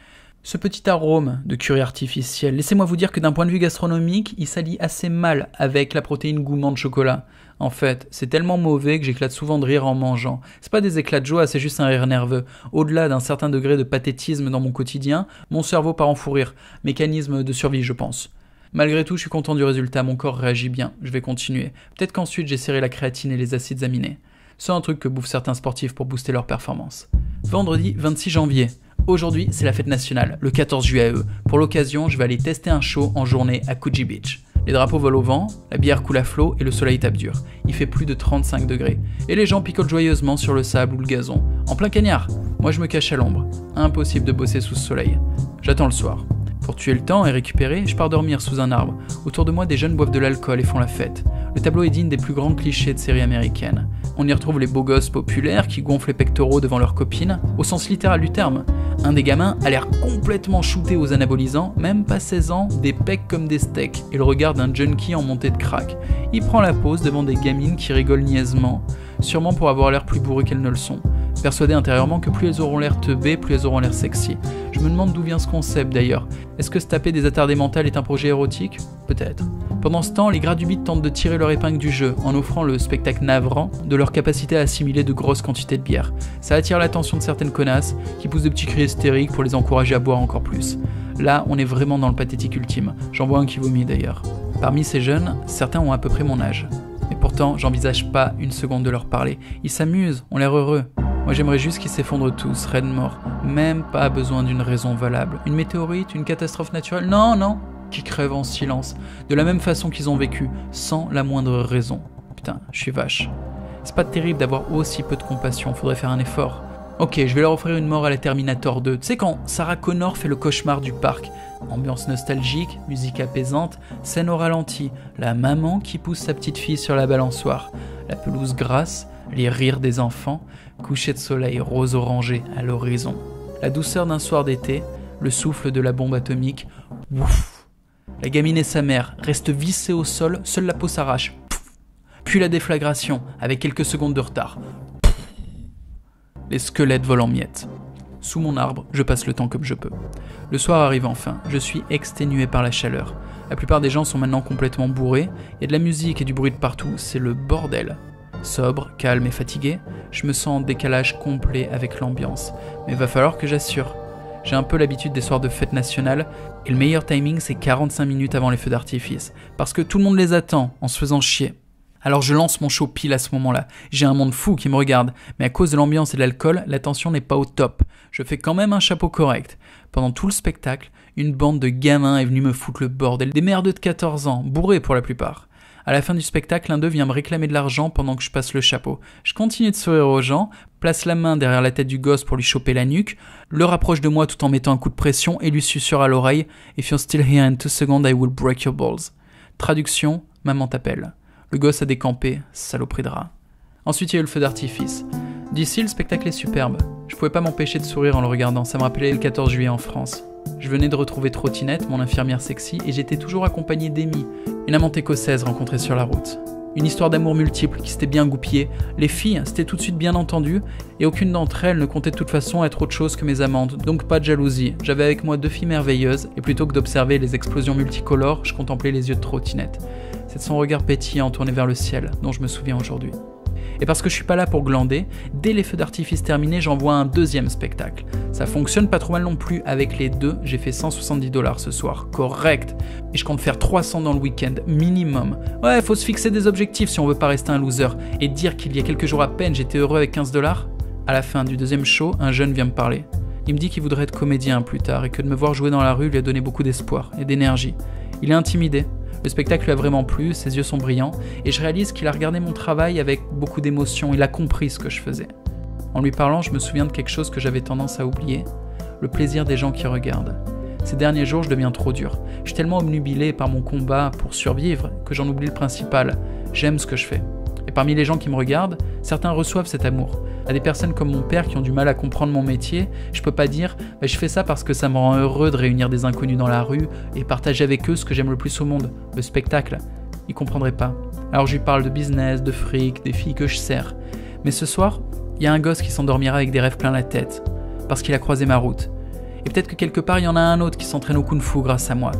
Ce petit arôme de curry artificiel, laissez-moi vous dire que d'un point de vue gastronomique, il s'allie assez mal avec la protéine gourmand de chocolat. En fait, c'est tellement mauvais que j'éclate souvent de rire en mangeant. C'est pas des éclats de joie, c'est juste un rire nerveux. Au-delà d'un certain degré de pathétisme dans mon quotidien, mon cerveau part en fou rire. Mécanisme de survie, je pense. Malgré tout, je suis content du résultat, mon corps réagit bien, je vais continuer. Peut-être qu'ensuite j'essaierai la créatine et les acides aminés. C'est un truc que bouffent certains sportifs pour booster leur performance. Vendredi 26 janvier. Aujourd'hui, c'est la fête nationale, le 14 juillet. Pour l'occasion, je vais aller tester un show en journée à Coogee Beach. Les drapeaux volent au vent, la bière coule à flot et le soleil tape dur. Il fait plus de 35 degrés. Et les gens picolent joyeusement sur le sable ou le gazon. En plein cagnard. Moi je me cache à l'ombre. Impossible de bosser sous ce soleil. J'attends le soir. Pour tuer le temps et récupérer, je pars dormir sous un arbre. Autour de moi, des jeunes boivent de l'alcool et font la fête. Le tableau est digne des plus grands clichés de séries américaines. On y retrouve les beaux gosses populaires qui gonflent les pectoraux devant leurs copines, au sens littéral du terme. Un des gamins a l'air complètement shooté aux anabolisants, même pas 16 ans, des pecs comme des steaks, et le regard d'un junkie en montée de crack. Il prend la pose devant des gamines qui rigolent niaisement, sûrement pour avoir l'air plus bourrées qu'elles ne le sont. Persuadé intérieurement que plus elles auront l'air teubées, plus elles auront l'air sexy. Je me demande d'où vient ce concept d'ailleurs. Est-ce que se taper des attardés mentales est un projet érotique ? Peut-être. Pendant ce temps, les gras du beat tentent de tirer leur épingle du jeu en offrant le spectacle navrant de leur capacité à assimiler de grosses quantités de bière. Ça attire l'attention de certaines connasses qui poussent de petits cris hystériques pour les encourager à boire encore plus. Là, on est vraiment dans le pathétique ultime. J'en vois un qui vomit d'ailleurs. Parmi ces jeunes, certains ont à peu près mon âge. Mais pourtant, j'envisage pas une seconde de leur parler. Ils s'amusent, ont l'air heureux. Moi j'aimerais juste qu'ils s'effondrent tous, raides morts. Même pas besoin d'une raison valable. Une météorite, une catastrophe naturelle, non, qui crèvent en silence. De la même façon qu'ils ont vécu, sans la moindre raison. Putain, je suis vache. C'est pas terrible d'avoir aussi peu de compassion, faudrait faire un effort. Ok, je vais leur offrir une mort à la Terminator 2. Tu sais quand Sarah Connor fait le cauchemar du parc. Ambiance nostalgique, musique apaisante, scène au ralenti, la maman qui pousse sa petite fille sur la balançoire, la pelouse grasse, les rires des enfants, coucher de soleil rose-orangé à l'horizon, la douceur d'un soir d'été, le souffle de la bombe atomique, ouf. La gamine et sa mère restent vissées au sol, seule la peau s'arrache, puis la déflagration avec quelques secondes de retard. Les squelettes volent en miettes. Sous mon arbre, je passe le temps comme je peux. Le soir arrive enfin, je suis exténué par la chaleur. La plupart des gens sont maintenant complètement bourrés, il y a de la musique et du bruit de partout, c'est le bordel. Sobre, calme et fatigué, je me sens en décalage complet avec l'ambiance. Mais va falloir que j'assure. J'ai un peu l'habitude des soirs de fête nationale, et le meilleur timing c'est 45 minutes avant les feux d'artifice, parce que tout le monde les attend en se faisant chier. Alors je lance mon show pile à ce moment-là. J'ai un monde fou qui me regarde, mais à cause de l'ambiance et de l'alcool, la tension n'est pas au top. Je fais quand même un chapeau correct. Pendant tout le spectacle, une bande de gamins est venue me foutre le bordel, des merdeux de 14 ans, bourrés pour la plupart. À la fin du spectacle, l'un d'eux vient me réclamer de l'argent pendant que je passe le chapeau. Je continue de sourire aux gens, place la main derrière la tête du gosse pour lui choper la nuque, le rapproche de moi tout en mettant un coup de pression et lui susurre à l'oreille « If you're still here in 2 seconds, I will break your balls ». Traduction, maman t'appelle. Le gosse a décampé, saloperie de rat. Ensuite, il y a eu le feu d'artifice. D'ici, le spectacle est superbe. Je pouvais pas m'empêcher de sourire en le regardant, ça me rappelait le 14 juillet en France. Je venais de retrouver Trottinette, mon infirmière sexy, et j'étais toujours accompagné d'Amy, une amante écossaise rencontrée sur la route. Une histoire d'amour multiple qui s'était bien goupillée. Les filles s'étaient tout de suite bien entendues, et aucune d'entre elles ne comptait de toute façon être autre chose que mes amantes, donc pas de jalousie. J'avais avec moi 2 filles merveilleuses, et plutôt que d'observer les explosions multicolores, je contemplais les yeux de Trottinette. C'est son regard pétillant tourné vers le ciel, dont je me souviens aujourd'hui. Et parce que je suis pas là pour glander, dès les feux d'artifice terminés, j'envoie un 2e spectacle. Ça fonctionne pas trop mal non plus, avec les 2, j'ai fait 170 $ ce soir, correct. Et je compte faire 300 dans le week-end, minimum. Ouais, faut se fixer des objectifs si on veut pas rester un loser. Et dire qu'il y a quelques jours à peine, j'étais heureux avec 15 $. À la fin du 2e show, un jeune vient me parler. Il me dit qu'il voudrait être comédien plus tard et que de me voir jouer dans la rue lui a donné beaucoup d'espoir et d'énergie. Il est intimidé. Le spectacle lui a vraiment plu, ses yeux sont brillants, et je réalise qu'il a regardé mon travail avec beaucoup d'émotion, il a compris ce que je faisais. En lui parlant, je me souviens de quelque chose que j'avais tendance à oublier, le plaisir des gens qui regardent. Ces derniers jours, je deviens trop dur. Je suis tellement obnubilé par mon combat pour survivre que j'en oublie le principal. J'aime ce que je fais. Et parmi les gens qui me regardent, certains reçoivent cet amour. À des personnes comme mon père qui ont du mal à comprendre mon métier, je peux pas dire « je fais ça parce que ça me rend heureux de réunir des inconnus dans la rue et partager avec eux ce que j'aime le plus au monde, le spectacle ». Ils comprendraient pas. Alors je lui parle de business, de fric, des filles que je sers. Mais ce soir, il y a un gosse qui s'endormira avec des rêves plein la tête, parce qu'il a croisé ma route. Et peut-être que quelque part, il y en a un autre qui s'entraîne au kung-fu grâce à moi.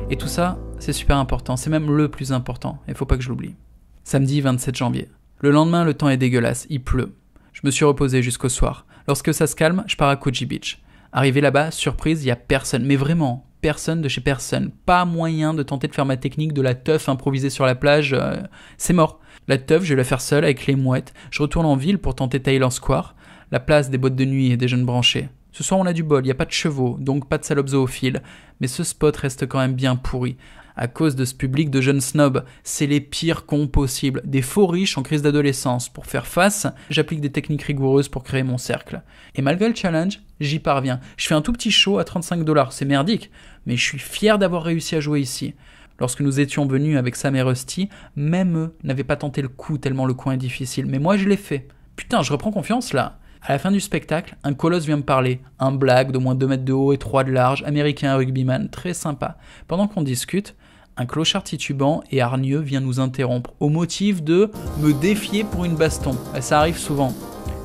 Et tout ça, c'est super important, c'est même le plus important, et faut pas que je l'oublie. Samedi 27 janvier. Le lendemain, le temps est dégueulasse, il pleut. Je me suis reposé jusqu'au soir. Lorsque ça se calme, je pars à Koji Beach. Arrivé là-bas, surprise, il y a personne, mais vraiment, personne de chez personne. Pas moyen de tenter de faire ma technique de la teuf improvisée sur la plage, c'est mort. La teuf, je vais la faire seule avec les mouettes. Je retourne en ville pour tenter Thailand Square, la place des boîtes de nuit et des jeunes branchés. Ce soir, on a du bol, il n'y a pas de chevaux, donc pas de salopes zoophiles. Mais ce spot reste quand même bien pourri. À cause de ce public de jeunes snobs, c'est les pires cons possibles, des faux riches en crise d'adolescence. Pour faire face, j'applique des techniques rigoureuses pour créer mon cercle. Et malgré le challenge, j'y parviens. Je fais un tout petit show à 35 $, c'est merdique, mais je suis fier d'avoir réussi à jouer ici. Lorsque nous étions venus avec Sam et Rusty, même eux n'avaient pas tenté le coup tellement le coin est difficile, mais moi je l'ai fait. Putain, je reprends confiance là. À la fin du spectacle, un colosse vient me parler. Un blague d'au moins 2 mètres de haut et 3 de large, américain rugbyman, très sympa. Pendant qu'on discute, un clochard titubant et hargneux vient nous interrompre au motif de me défier pour une baston. Ça arrive souvent.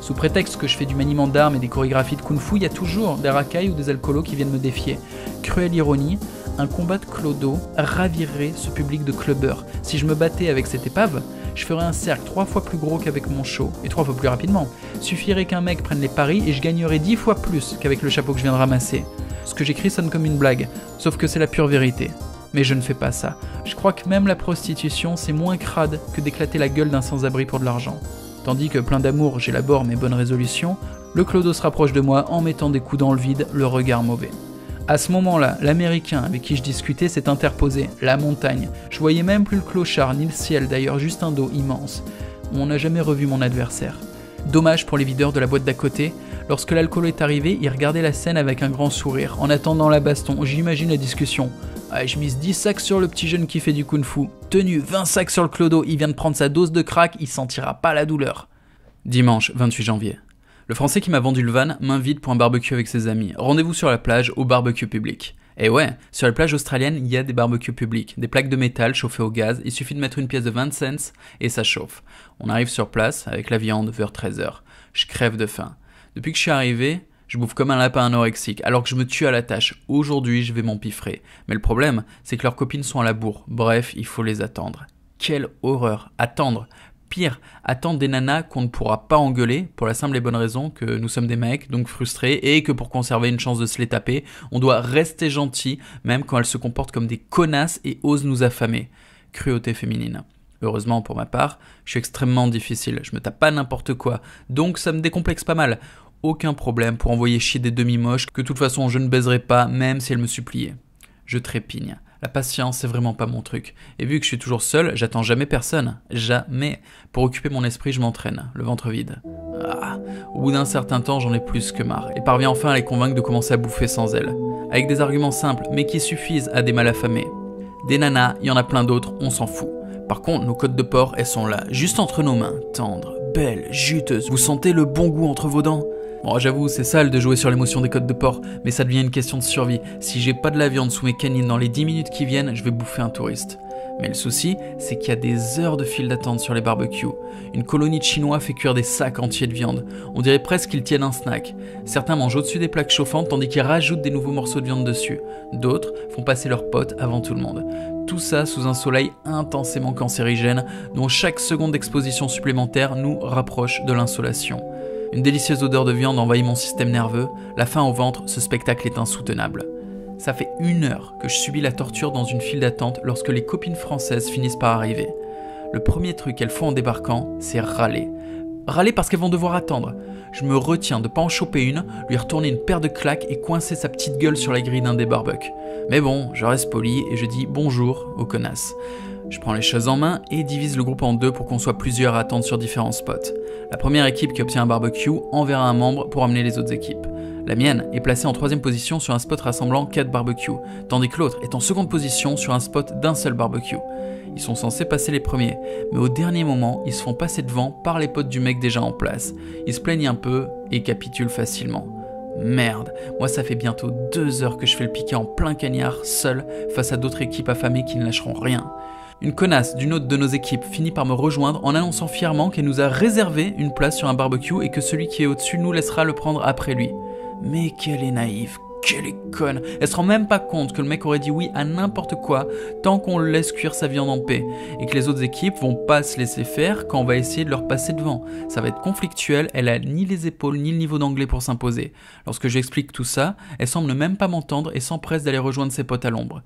Sous prétexte que je fais du maniement d'armes et des chorégraphies de kung-fu, il y a toujours des racailles ou des alcoolos qui viennent me défier. Cruelle ironie, un combat de clodo ravirait ce public de clubbers. Si je me battais avec cette épave, je ferais un cercle 3 fois plus gros qu'avec mon show, et 3 fois plus rapidement. Suffirait qu'un mec prenne les paris et je gagnerais 10 fois plus qu'avec le chapeau que je viens de ramasser. Ce que j'écris sonne comme une blague, sauf que c'est la pure vérité. Mais je ne fais pas ça. Je crois que même la prostitution, c'est moins crade que d'éclater la gueule d'un sans-abri pour de l'argent. Tandis que plein d'amour, j'élabore mes bonnes résolutions, le clodo se rapproche de moi en mettant des coups dans le vide, le regard mauvais. À ce moment-là, l'américain avec qui je discutais s'est interposé, la montagne. Je voyais même plus le clochard, ni le ciel d'ailleurs, juste un dos immense. On n'a jamais revu mon adversaire. Dommage pour les videurs de la boîte d'à côté. Lorsque l'alcool est arrivé, ils regardaient la scène avec un grand sourire, en attendant la baston. J'imagine la discussion. Ah, je mise 10 sacs sur le petit jeune qui fait du kung-fu. Tenu, 20 sacs sur le clodo, il vient de prendre sa dose de crack, il sentira pas la douleur. Dimanche 28 janvier. Le Français qui m'a vendu le van m'invite pour un barbecue avec ses amis. Rendez-vous sur la plage, au barbecue public. Et ouais, sur la plage australienne, il y a des barbecues publics, des plaques de métal chauffées au gaz, il suffit de mettre une pièce de 20 cents et ça chauffe. On arrive sur place avec la viande vers 13h. Je crève de faim. Depuis que je suis arrivé, je bouffe comme un lapin anorexique, alors que je me tue à la tâche. Aujourd'hui, je vais m'empiffrer. Mais le problème, c'est que leurs copines sont à la bourre. Bref, il faut les attendre. Quelle horreur, attendre. Pire, attendre des nanas qu'on ne pourra pas engueuler, pour la simple et bonne raison que nous sommes des mecs, donc frustrés, et que pour conserver une chance de se les taper, on doit rester gentil, même quand elles se comportent comme des connasses et osent nous affamer. Cruauté féminine. Heureusement pour ma part, je suis extrêmement difficile, je me tape pas n'importe quoi, donc ça me décomplexe pas mal. Aucun problème pour envoyer chier des demi-moches que de toute façon je ne baiserai pas même si elles me suppliaient. Je trépigne. La patience, c'est vraiment pas mon truc. Et vu que je suis toujours seul, j'attends jamais personne. Jamais. Pour occuper mon esprit, je m'entraîne, le ventre vide. Au bout d'un certain temps, j'en ai plus que marre et parviens enfin à les convaincre de commencer à bouffer sans elles. Avec des arguments simples, mais qui suffisent à des mal affamés. Des nanas, il y en a plein d'autres, on s'en fout. Par contre, nos côtes de porc, elles sont là, juste entre nos mains, tendres, belles, juteuses. Vous sentez le bon goût entre vos dents ? Bon, j'avoue, c'est sale de jouer sur l'émotion des côtes de porc, mais ça devient une question de survie. Si j'ai pas de la viande sous mes canines dans les 10 minutes qui viennent, je vais bouffer un touriste. Mais le souci, c'est qu'il y a des heures de file d'attente sur les barbecues. Une colonie de Chinois fait cuire des sacs entiers de viande. On dirait presque qu'ils tiennent un snack. Certains mangent au-dessus des plaques chauffantes tandis qu'ils rajoutent des nouveaux morceaux de viande dessus. D'autres font passer leurs potes avant tout le monde. Tout ça sous un soleil intensément cancérigène, dont chaque seconde d'exposition supplémentaire nous rapproche de l'insolation. Une délicieuse odeur de viande envahit mon système nerveux, la faim au ventre, ce spectacle est insoutenable. Ça fait 1 heure que je subis la torture dans une file d'attente lorsque les copines françaises finissent par arriver. Le premier truc qu'elles font en débarquant, c'est râler. Râler parce qu'elles vont devoir attendre. Je me retiens de pas en choper une, lui retourner une paire de claques et coincer sa petite gueule sur la grille d'un des barbecues. Mais bon, je reste poli et je dis bonjour aux connasses. Je prends les choses en main et divise le groupe en 2 pour qu'on soit plusieurs à attendre sur différents spots. La première équipe qui obtient un barbecue enverra un membre pour amener les autres équipes. La mienne est placée en 3e position sur un spot rassemblant 4 barbecues, tandis que l'autre est en 2e position sur un spot d'un seul barbecue. Ils sont censés passer les premiers, mais au dernier moment, ils se font passer devant par les potes du mec déjà en place. Ils se plaignent un peu et capitulent facilement. Merde, moi ça fait bientôt 2 heures que je fais le piqué en plein cagnard, seul, face à d'autres équipes affamées qui ne lâcheront rien. Une connasse d'une autre de nos équipes finit par me rejoindre en annonçant fièrement qu'elle nous a réservé une place sur un barbecue et que celui qui est au-dessus nous laissera le prendre après lui. Mais qu'elle est naïve, qu'elle est conne. Elle se rend même pas compte que le mec aurait dit oui à n'importe quoi tant qu'on le laisse cuire sa viande en paix et que les autres équipes vont pas se laisser faire quand on va essayer de leur passer devant. Ça va être conflictuel, elle a ni les épaules ni le niveau d'anglais pour s'imposer. Lorsque j'explique tout ça, elle semble même pas m'entendre et s'empresse d'aller rejoindre ses potes à l'ombre.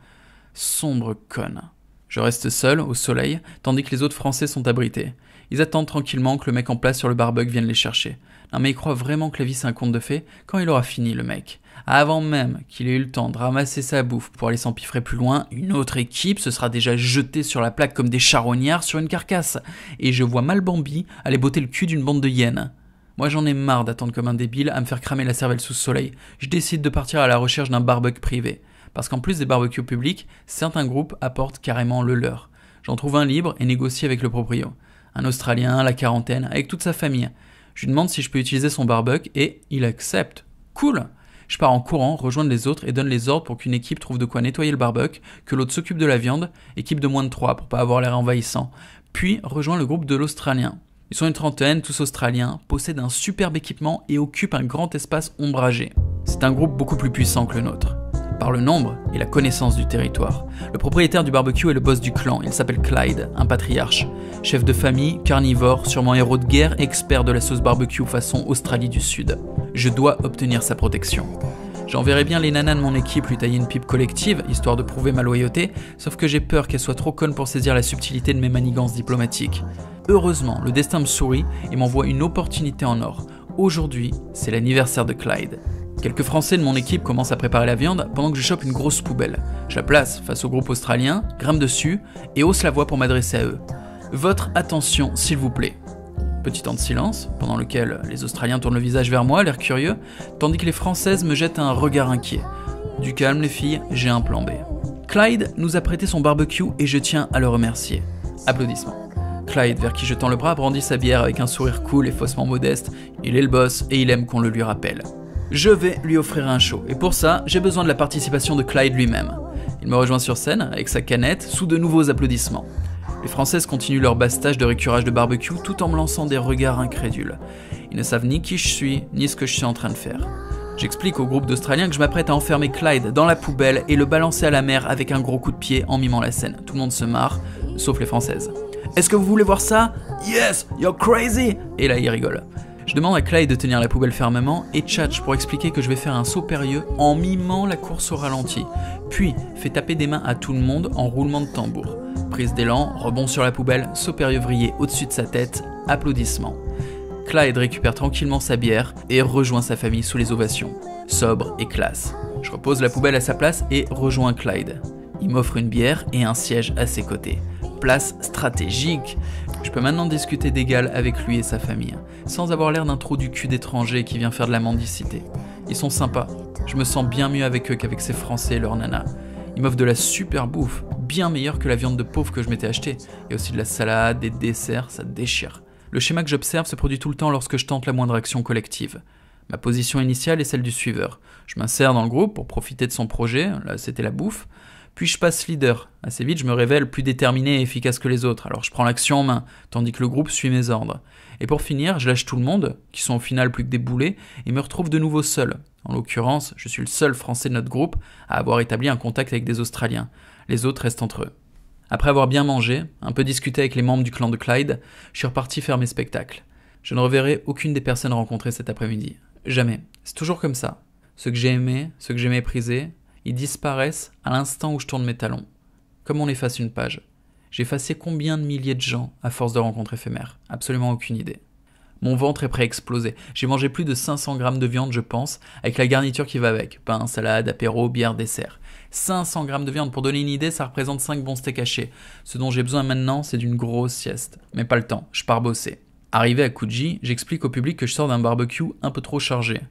Sombre conne. Je reste seul, au soleil, tandis que les autres Français sont abrités. Ils attendent tranquillement que le mec en place sur le barbecue vienne les chercher. Non mais ils croient vraiment que la vie c'est un conte de fées quand il aura fini le mec. Avant même qu'il ait eu le temps de ramasser sa bouffe pour aller s'empiffrer plus loin, une autre équipe se sera déjà jetée sur la plaque comme des charognards sur une carcasse. Et je vois mal Bambi aller botter le cul d'une bande de hyènes. Moi j'en ai marre d'attendre comme un débile à me faire cramer la cervelle sous le soleil. Je décide de partir à la recherche d'un barbecue privé. Parce qu'en plus des barbecues publics, certains groupes apportent carrément le leur. J'en trouve un libre et négocie avec le proprio. Un Australien, à la quarantaine, avec toute sa famille. Je lui demande si je peux utiliser son barbecue et il accepte. Cool! Je pars en courant, rejoindre les autres et donne les ordres pour qu'une équipe trouve de quoi nettoyer le barbecue, que l'autre s'occupe de la viande, équipe de moins de 3 pour pas avoir l'air envahissant. Puis rejoins le groupe de l'Australien. Ils sont une trentaine, tous australiens, possèdent un superbe équipement et occupent un grand espace ombragé. C'est un groupe beaucoup plus puissant que le nôtre. Par le nombre et la connaissance du territoire. Le propriétaire du barbecue est le boss du clan, il s'appelle Clyde, un patriarche. Chef de famille, carnivore, sûrement héros de guerre, expert de la sauce barbecue façon Australie du Sud. Je dois obtenir sa protection. J'enverrai bien les nanas de mon équipe lui tailler une pipe collective, histoire de prouver ma loyauté, sauf que j'ai peur qu'elle soit trop conne pour saisir la subtilité de mes manigances diplomatiques. Heureusement, le destin me sourit et m'envoie une opportunité en or. Aujourd'hui, c'est l'anniversaire de Clyde. Quelques Français de mon équipe commencent à préparer la viande pendant que je chope une grosse poubelle. Je la place face au groupe australien, grimpe dessus et hausse la voix pour m'adresser à eux. Votre attention, s'il vous plaît. Petit temps de silence, pendant lequel les Australiens tournent le visage vers moi, l'air curieux, tandis que les Françaises me jettent un regard inquiet. Du calme les filles, j'ai un plan B. Clyde nous a prêté son barbecue et je tiens à le remercier. Applaudissements. Clyde, vers qui je tends le bras, brandit sa bière avec un sourire cool et faussement modeste. Il est le boss et il aime qu'on le lui rappelle. Je vais lui offrir un show, et pour ça, j'ai besoin de la participation de Clyde lui-même. Il me rejoint sur scène, avec sa canette, sous de nouveaux applaudissements. Les Françaises continuent leur bastage de récurage de barbecue tout en me lançant des regards incrédules. Ils ne savent ni qui je suis, ni ce que je suis en train de faire. J'explique au groupe d'Australiens que je m'apprête à enfermer Clyde dans la poubelle et le balancer à la mer avec un gros coup de pied en mimant la scène. Tout le monde se marre, sauf les Françaises. « Est-ce que vous voulez voir ça ? Yes, you're crazy !» Et là, ils rigolent. Je demande à Clyde de tenir la poubelle fermement et tchatche pour expliquer que je vais faire un saut périlleux en mimant la course au ralenti. Puis, fait taper des mains à tout le monde en roulement de tambour. prise d'élan, rebond sur la poubelle, saut péruvrier au-dessus de sa tête, applaudissements. Clyde récupère tranquillement sa bière et rejoint sa famille sous les ovations. Sobre et classe. Je repose la poubelle à sa place et rejoins Clyde. Il m'offre une bière et un siège à ses côtés. Place stratégique. Je peux maintenant discuter d'égal avec lui et sa famille, sans avoir l'air d'un trou du cul d'étranger qui vient faire de la mendicité. Ils sont sympas. Je me sens bien mieux avec eux qu'avec ces Français et leurs nanas. Ils m'offrent de la super bouffe, bien meilleure que la viande de pauvre que je m'étais achetée. Il y a aussi de la salade, des desserts, ça déchire. Le schéma que j'observe se produit tout le temps lorsque je tente la moindre action collective. Ma position initiale est celle du suiveur. Je m'insère dans le groupe pour profiter de son projet, là c'était la bouffe. Puis je passe leader. Assez vite, je me révèle plus déterminé et efficace que les autres, alors je prends l'action en main, tandis que le groupe suit mes ordres. Et pour finir, je lâche tout le monde, qui sont au final plus que des boulets, et me retrouve de nouveau seul. En l'occurrence, je suis le seul Français de notre groupe à avoir établi un contact avec des Australiens. Les autres restent entre eux. Après avoir bien mangé, un peu discuté avec les membres du clan de Clyde, je suis reparti faire mes spectacles. Je ne reverrai aucune des personnes rencontrées cet après-midi. Jamais. C'est toujours comme ça. Ceux que j'ai aimés, ceux que j'ai méprisés, ils disparaissent à l'instant où je tourne mes talons. Comme on efface une page. J'ai effacé combien de milliers de gens à force de rencontres éphémères? Absolument aucune idée. Mon ventre est prêt à exploser. J'ai mangé plus de 500 grammes de viande, je pense, avec la garniture qui va avec. Pain, salade, apéro, bière, dessert. 500 grammes de viande, pour donner une idée, ça représente 5 bons steaks hachés. Ce dont j'ai besoin maintenant, c'est d'une grosse sieste. Mais pas le temps, je pars bosser. Arrivé à Coogee, j'explique au public que je sors d'un barbecue un peu trop chargé.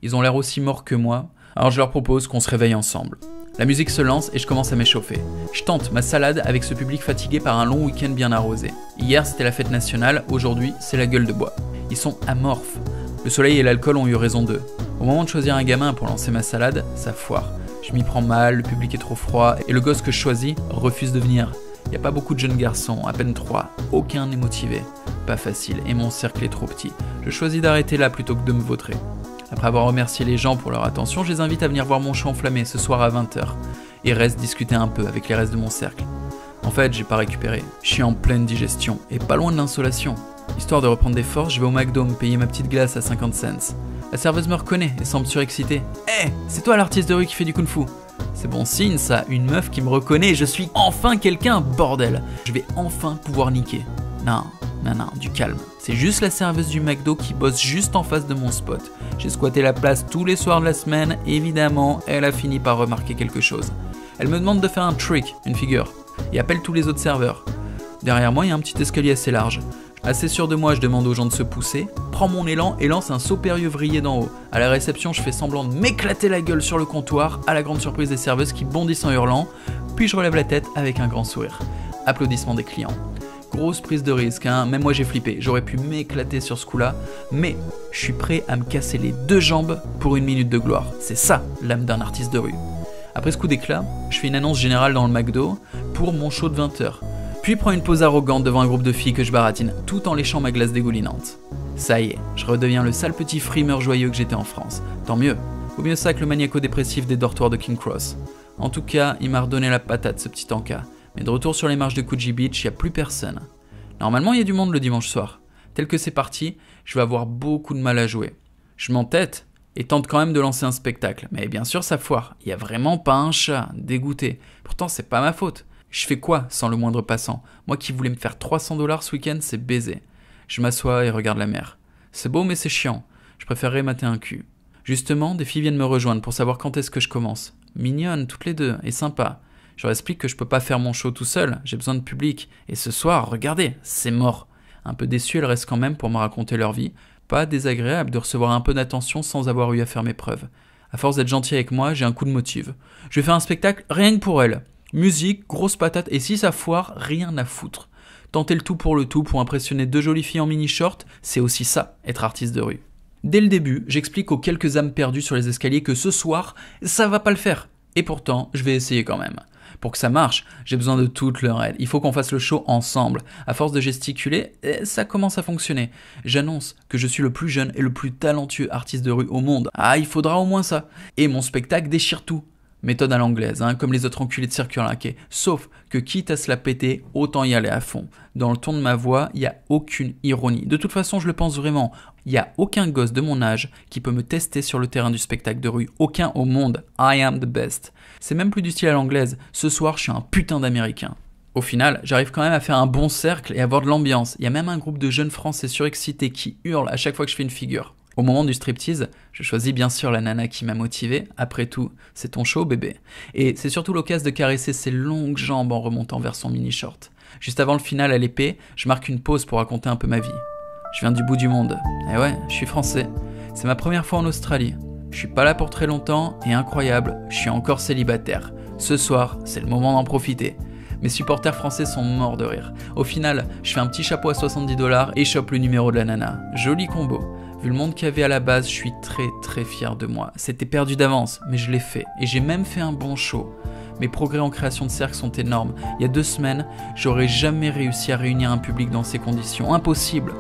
Ils ont l'air aussi morts que moi, alors je leur propose qu'on se réveille ensemble. La musique se lance et je commence à m'échauffer. Je tente ma salade avec ce public fatigué par un long week-end bien arrosé. Hier c'était la fête nationale, aujourd'hui c'est la gueule de bois. Ils sont amorphes. Le soleil et l'alcool ont eu raison d'eux. Au moment de choisir un gamin pour lancer ma salade, ça foire. Je m'y prends mal, le public est trop froid et le gosse que je choisis refuse de venir. Il n'y a pas beaucoup de jeunes garçons, à peine 3. Aucun n'est motivé. Pas facile et mon cercle est trop petit. Je choisis d'arrêter là plutôt que de me vautrer. Après avoir remercié les gens pour leur attention, je les invite à venir voir mon show enflammé ce soir à 20h. Et reste discuter un peu avec les restes de mon cercle. En fait, j'ai pas récupéré. Je suis en pleine digestion et pas loin de l'insolation. Histoire de reprendre des forces, je vais au McDo me payer ma petite glace à 50 cents. La serveuse me reconnaît et semble surexcitée. Hé, c'est toi l'artiste de rue qui fait du kung-fu. C'est bon signe ça, une meuf qui me reconnaît et je suis enfin quelqu'un, bordel. Je vais enfin pouvoir niquer. Non, du calme. C'est juste la serveuse du McDo qui bosse juste en face de mon spot. J'ai squatté la place tous les soirs de la semaine, évidemment, elle a fini par remarquer quelque chose. Elle me demande de faire un trick, une figure, et appelle tous les autres serveurs. Derrière moi, il y a un petit escalier assez large. Assez sûr de moi, je demande aux gens de se pousser, prends mon élan et lance un saut péruvrier d'en haut. À la réception, je fais semblant de m'éclater la gueule sur le comptoir, à la grande surprise des serveuses qui bondissent en hurlant, puis je relève la tête avec un grand sourire. Applaudissements des clients. Grosse prise de risque, hein. Même moi j'ai flippé, j'aurais pu m'éclater sur ce coup-là, mais je suis prêt à me casser les 2 jambes pour une minute de gloire. C'est ça, l'âme d'un artiste de rue. Après ce coup d'éclat, je fais une annonce générale dans le McDo pour mon show de 20h. Puis prends une pose arrogante devant un groupe de filles que je baratine, tout en léchant ma glace dégoulinante. Ça y est, je redeviens le sale petit frimeur joyeux que j'étais en France. Tant mieux, vaut mieux ça que le maniaco-dépressif des dortoirs de King Cross. En tout cas, il m'a redonné la patate ce petit encas. Mais de retour sur les marches de Coogee Beach, il n'y a plus personne. Normalement, il y a du monde le dimanche soir. Tel que c'est parti, je vais avoir beaucoup de mal à jouer. Je m'entête et tente quand même de lancer un spectacle. Mais bien sûr, ça foire. Il n'y a vraiment pas un chat, dégoûté. Pourtant, c'est pas ma faute. Je fais quoi sans le moindre passant? Moi qui voulais me faire 300 $ ce week-end, c'est baisé. Je m'assois et regarde la mer. C'est beau, mais c'est chiant. Je préférerais mater un cul. Justement, des filles viennent me rejoindre pour savoir quand est-ce que je commence. Mignonnes, toutes les deux, et sympa. Je leur explique que je peux pas faire mon show tout seul, j'ai besoin de public. Et ce soir, regardez, c'est mort. Un peu déçu, elles restent quand même pour me raconter leur vie. Pas désagréable de recevoir un peu d'attention sans avoir eu à faire mes preuves. À force d'être gentil avec moi, j'ai un coup de motive. Je vais faire un spectacle rien que pour elles. Musique, grosse patate, et si ça foire, rien à foutre. Tenter le tout pour impressionner 2 jolies filles en mini-short, c'est aussi ça, être artiste de rue. Dès le début, j'explique aux quelques âmes perdues sur les escaliers que ce soir, ça va pas le faire. Et pourtant, je vais essayer quand même. Pour que ça marche, j'ai besoin de toute leur aide. Il faut qu'on fasse le show ensemble. À force de gesticuler, ça commence à fonctionner. J'annonce que je suis le plus jeune et le plus talentueux artiste de rue au monde. Ah, il faudra au moins ça. Et mon spectacle déchire tout. Méthode à l'anglaise, hein, comme les autres enculés de circuit laqué. Sauf que quitte à se la péter, autant y aller à fond. Dans le ton de ma voix, il n'y a aucune ironie. De toute façon, je le pense vraiment. Il n'y a aucun gosse de mon âge qui peut me tester sur le terrain du spectacle de rue. Aucun au monde. I am the best. C'est même plus du style à l'anglaise. Ce soir, je suis un putain d'américain. Au final, j'arrive quand même à faire un bon cercle et avoir de l'ambiance. Il y a même un groupe de jeunes Français surexcités qui hurlent à chaque fois que je fais une figure. Au moment du striptease, je choisis bien sûr la nana qui m'a motivé. Après tout, c'est ton show, bébé. Et c'est surtout l'occasion de caresser ses longues jambes en remontant vers son mini-short. Juste avant le final à l'épée, je marque une pause pour raconter un peu ma vie. Je viens du bout du monde. Et ouais, je suis français. C'est ma première fois en Australie. Je suis pas là pour très longtemps et incroyable, je suis encore célibataire. Ce soir, c'est le moment d'en profiter. Mes supporters français sont morts de rire. Au final, je fais un petit chapeau à 70$ et chope le numéro de la nana. Joli combo. Vu le monde qu'il y avait à la base, je suis très fier de moi. C'était perdu d'avance, mais je l'ai fait. Et j'ai même fait un bon show. Mes progrès en création de cercle sont énormes. Il y a 2 semaines, j'aurais jamais réussi à réunir un public dans ces conditions. Impossible.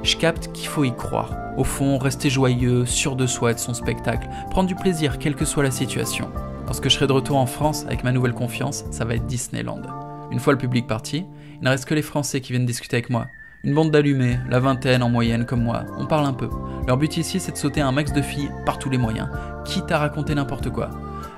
Je capte qu'il faut y croire. Au fond, rester joyeux, sûr de soi et de son spectacle, prendre du plaisir, quelle que soit la situation. Lorsque je serai de retour en France avec ma nouvelle confiance, ça va être Disneyland. Une fois le public parti, il ne reste que les Français qui viennent discuter avec moi. Une bande d'allumés, la vingtaine en moyenne comme moi, on parle un peu. Leur but ici, c'est de sauter un max de filles par tous les moyens, quitte à raconter n'importe quoi.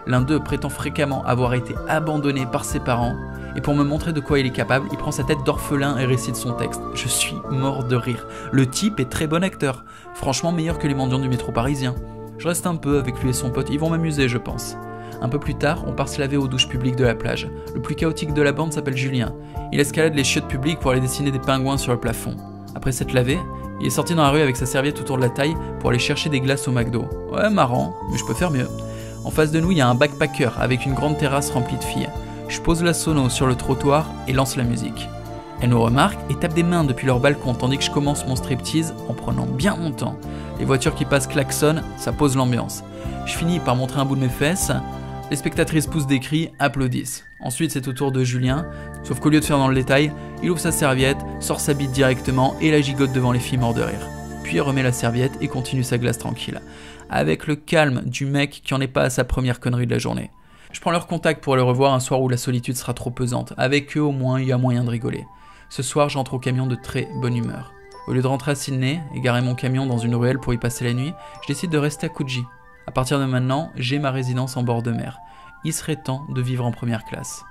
L'un d'eux prétend fréquemment avoir été abandonné par ses parents, et pour me montrer de quoi il est capable, il prend sa tête d'orphelin et récite son texte. Je suis mort de rire. Le type est très bon acteur, franchement meilleur que les mendiants du métro parisien. Je reste un peu avec lui et son pote, ils vont m'amuser je pense. Un peu plus tard, on part se laver aux douches publiques de la plage. Le plus chaotique de la bande s'appelle Julien. Il escalade les chiottes publiques pour aller dessiner des pingouins sur le plafond. Après s'être lavé, il est sorti dans la rue avec sa serviette autour de la taille pour aller chercher des glaces au McDo. Ouais, marrant, mais je peux faire mieux. En face de nous, il y a un backpacker avec une grande terrasse remplie de filles. Je pose la sono sur le trottoir et lance la musique. Elles nous remarquent et tapent des mains depuis leur balcon tandis que je commence mon striptease en prenant bien mon temps. Les voitures qui passent klaxonnent, ça pose l'ambiance. Je finis par montrer un bout de mes fesses. Les spectatrices poussent des cris, applaudissent. Ensuite, c'est au tour de Julien, sauf qu'au lieu de faire dans le détail, il ouvre sa serviette, sort sa bite directement et la gigote devant les filles morts de rire. Puis il remet la serviette et continue sa glace tranquille, avec le calme du mec qui en est pas à sa première connerie de la journée. Je prends leur contact pour les revoir un soir où la solitude sera trop pesante. Avec eux, au moins, il y a moyen de rigoler. Ce soir, j'entre au camion de très bonne humeur. Au lieu de rentrer à Sydney et garer mon camion dans une ruelle pour y passer la nuit, je décide de rester à Coogee. À partir de maintenant, j'ai ma résidence en bord de mer. Il serait temps de vivre en première classe.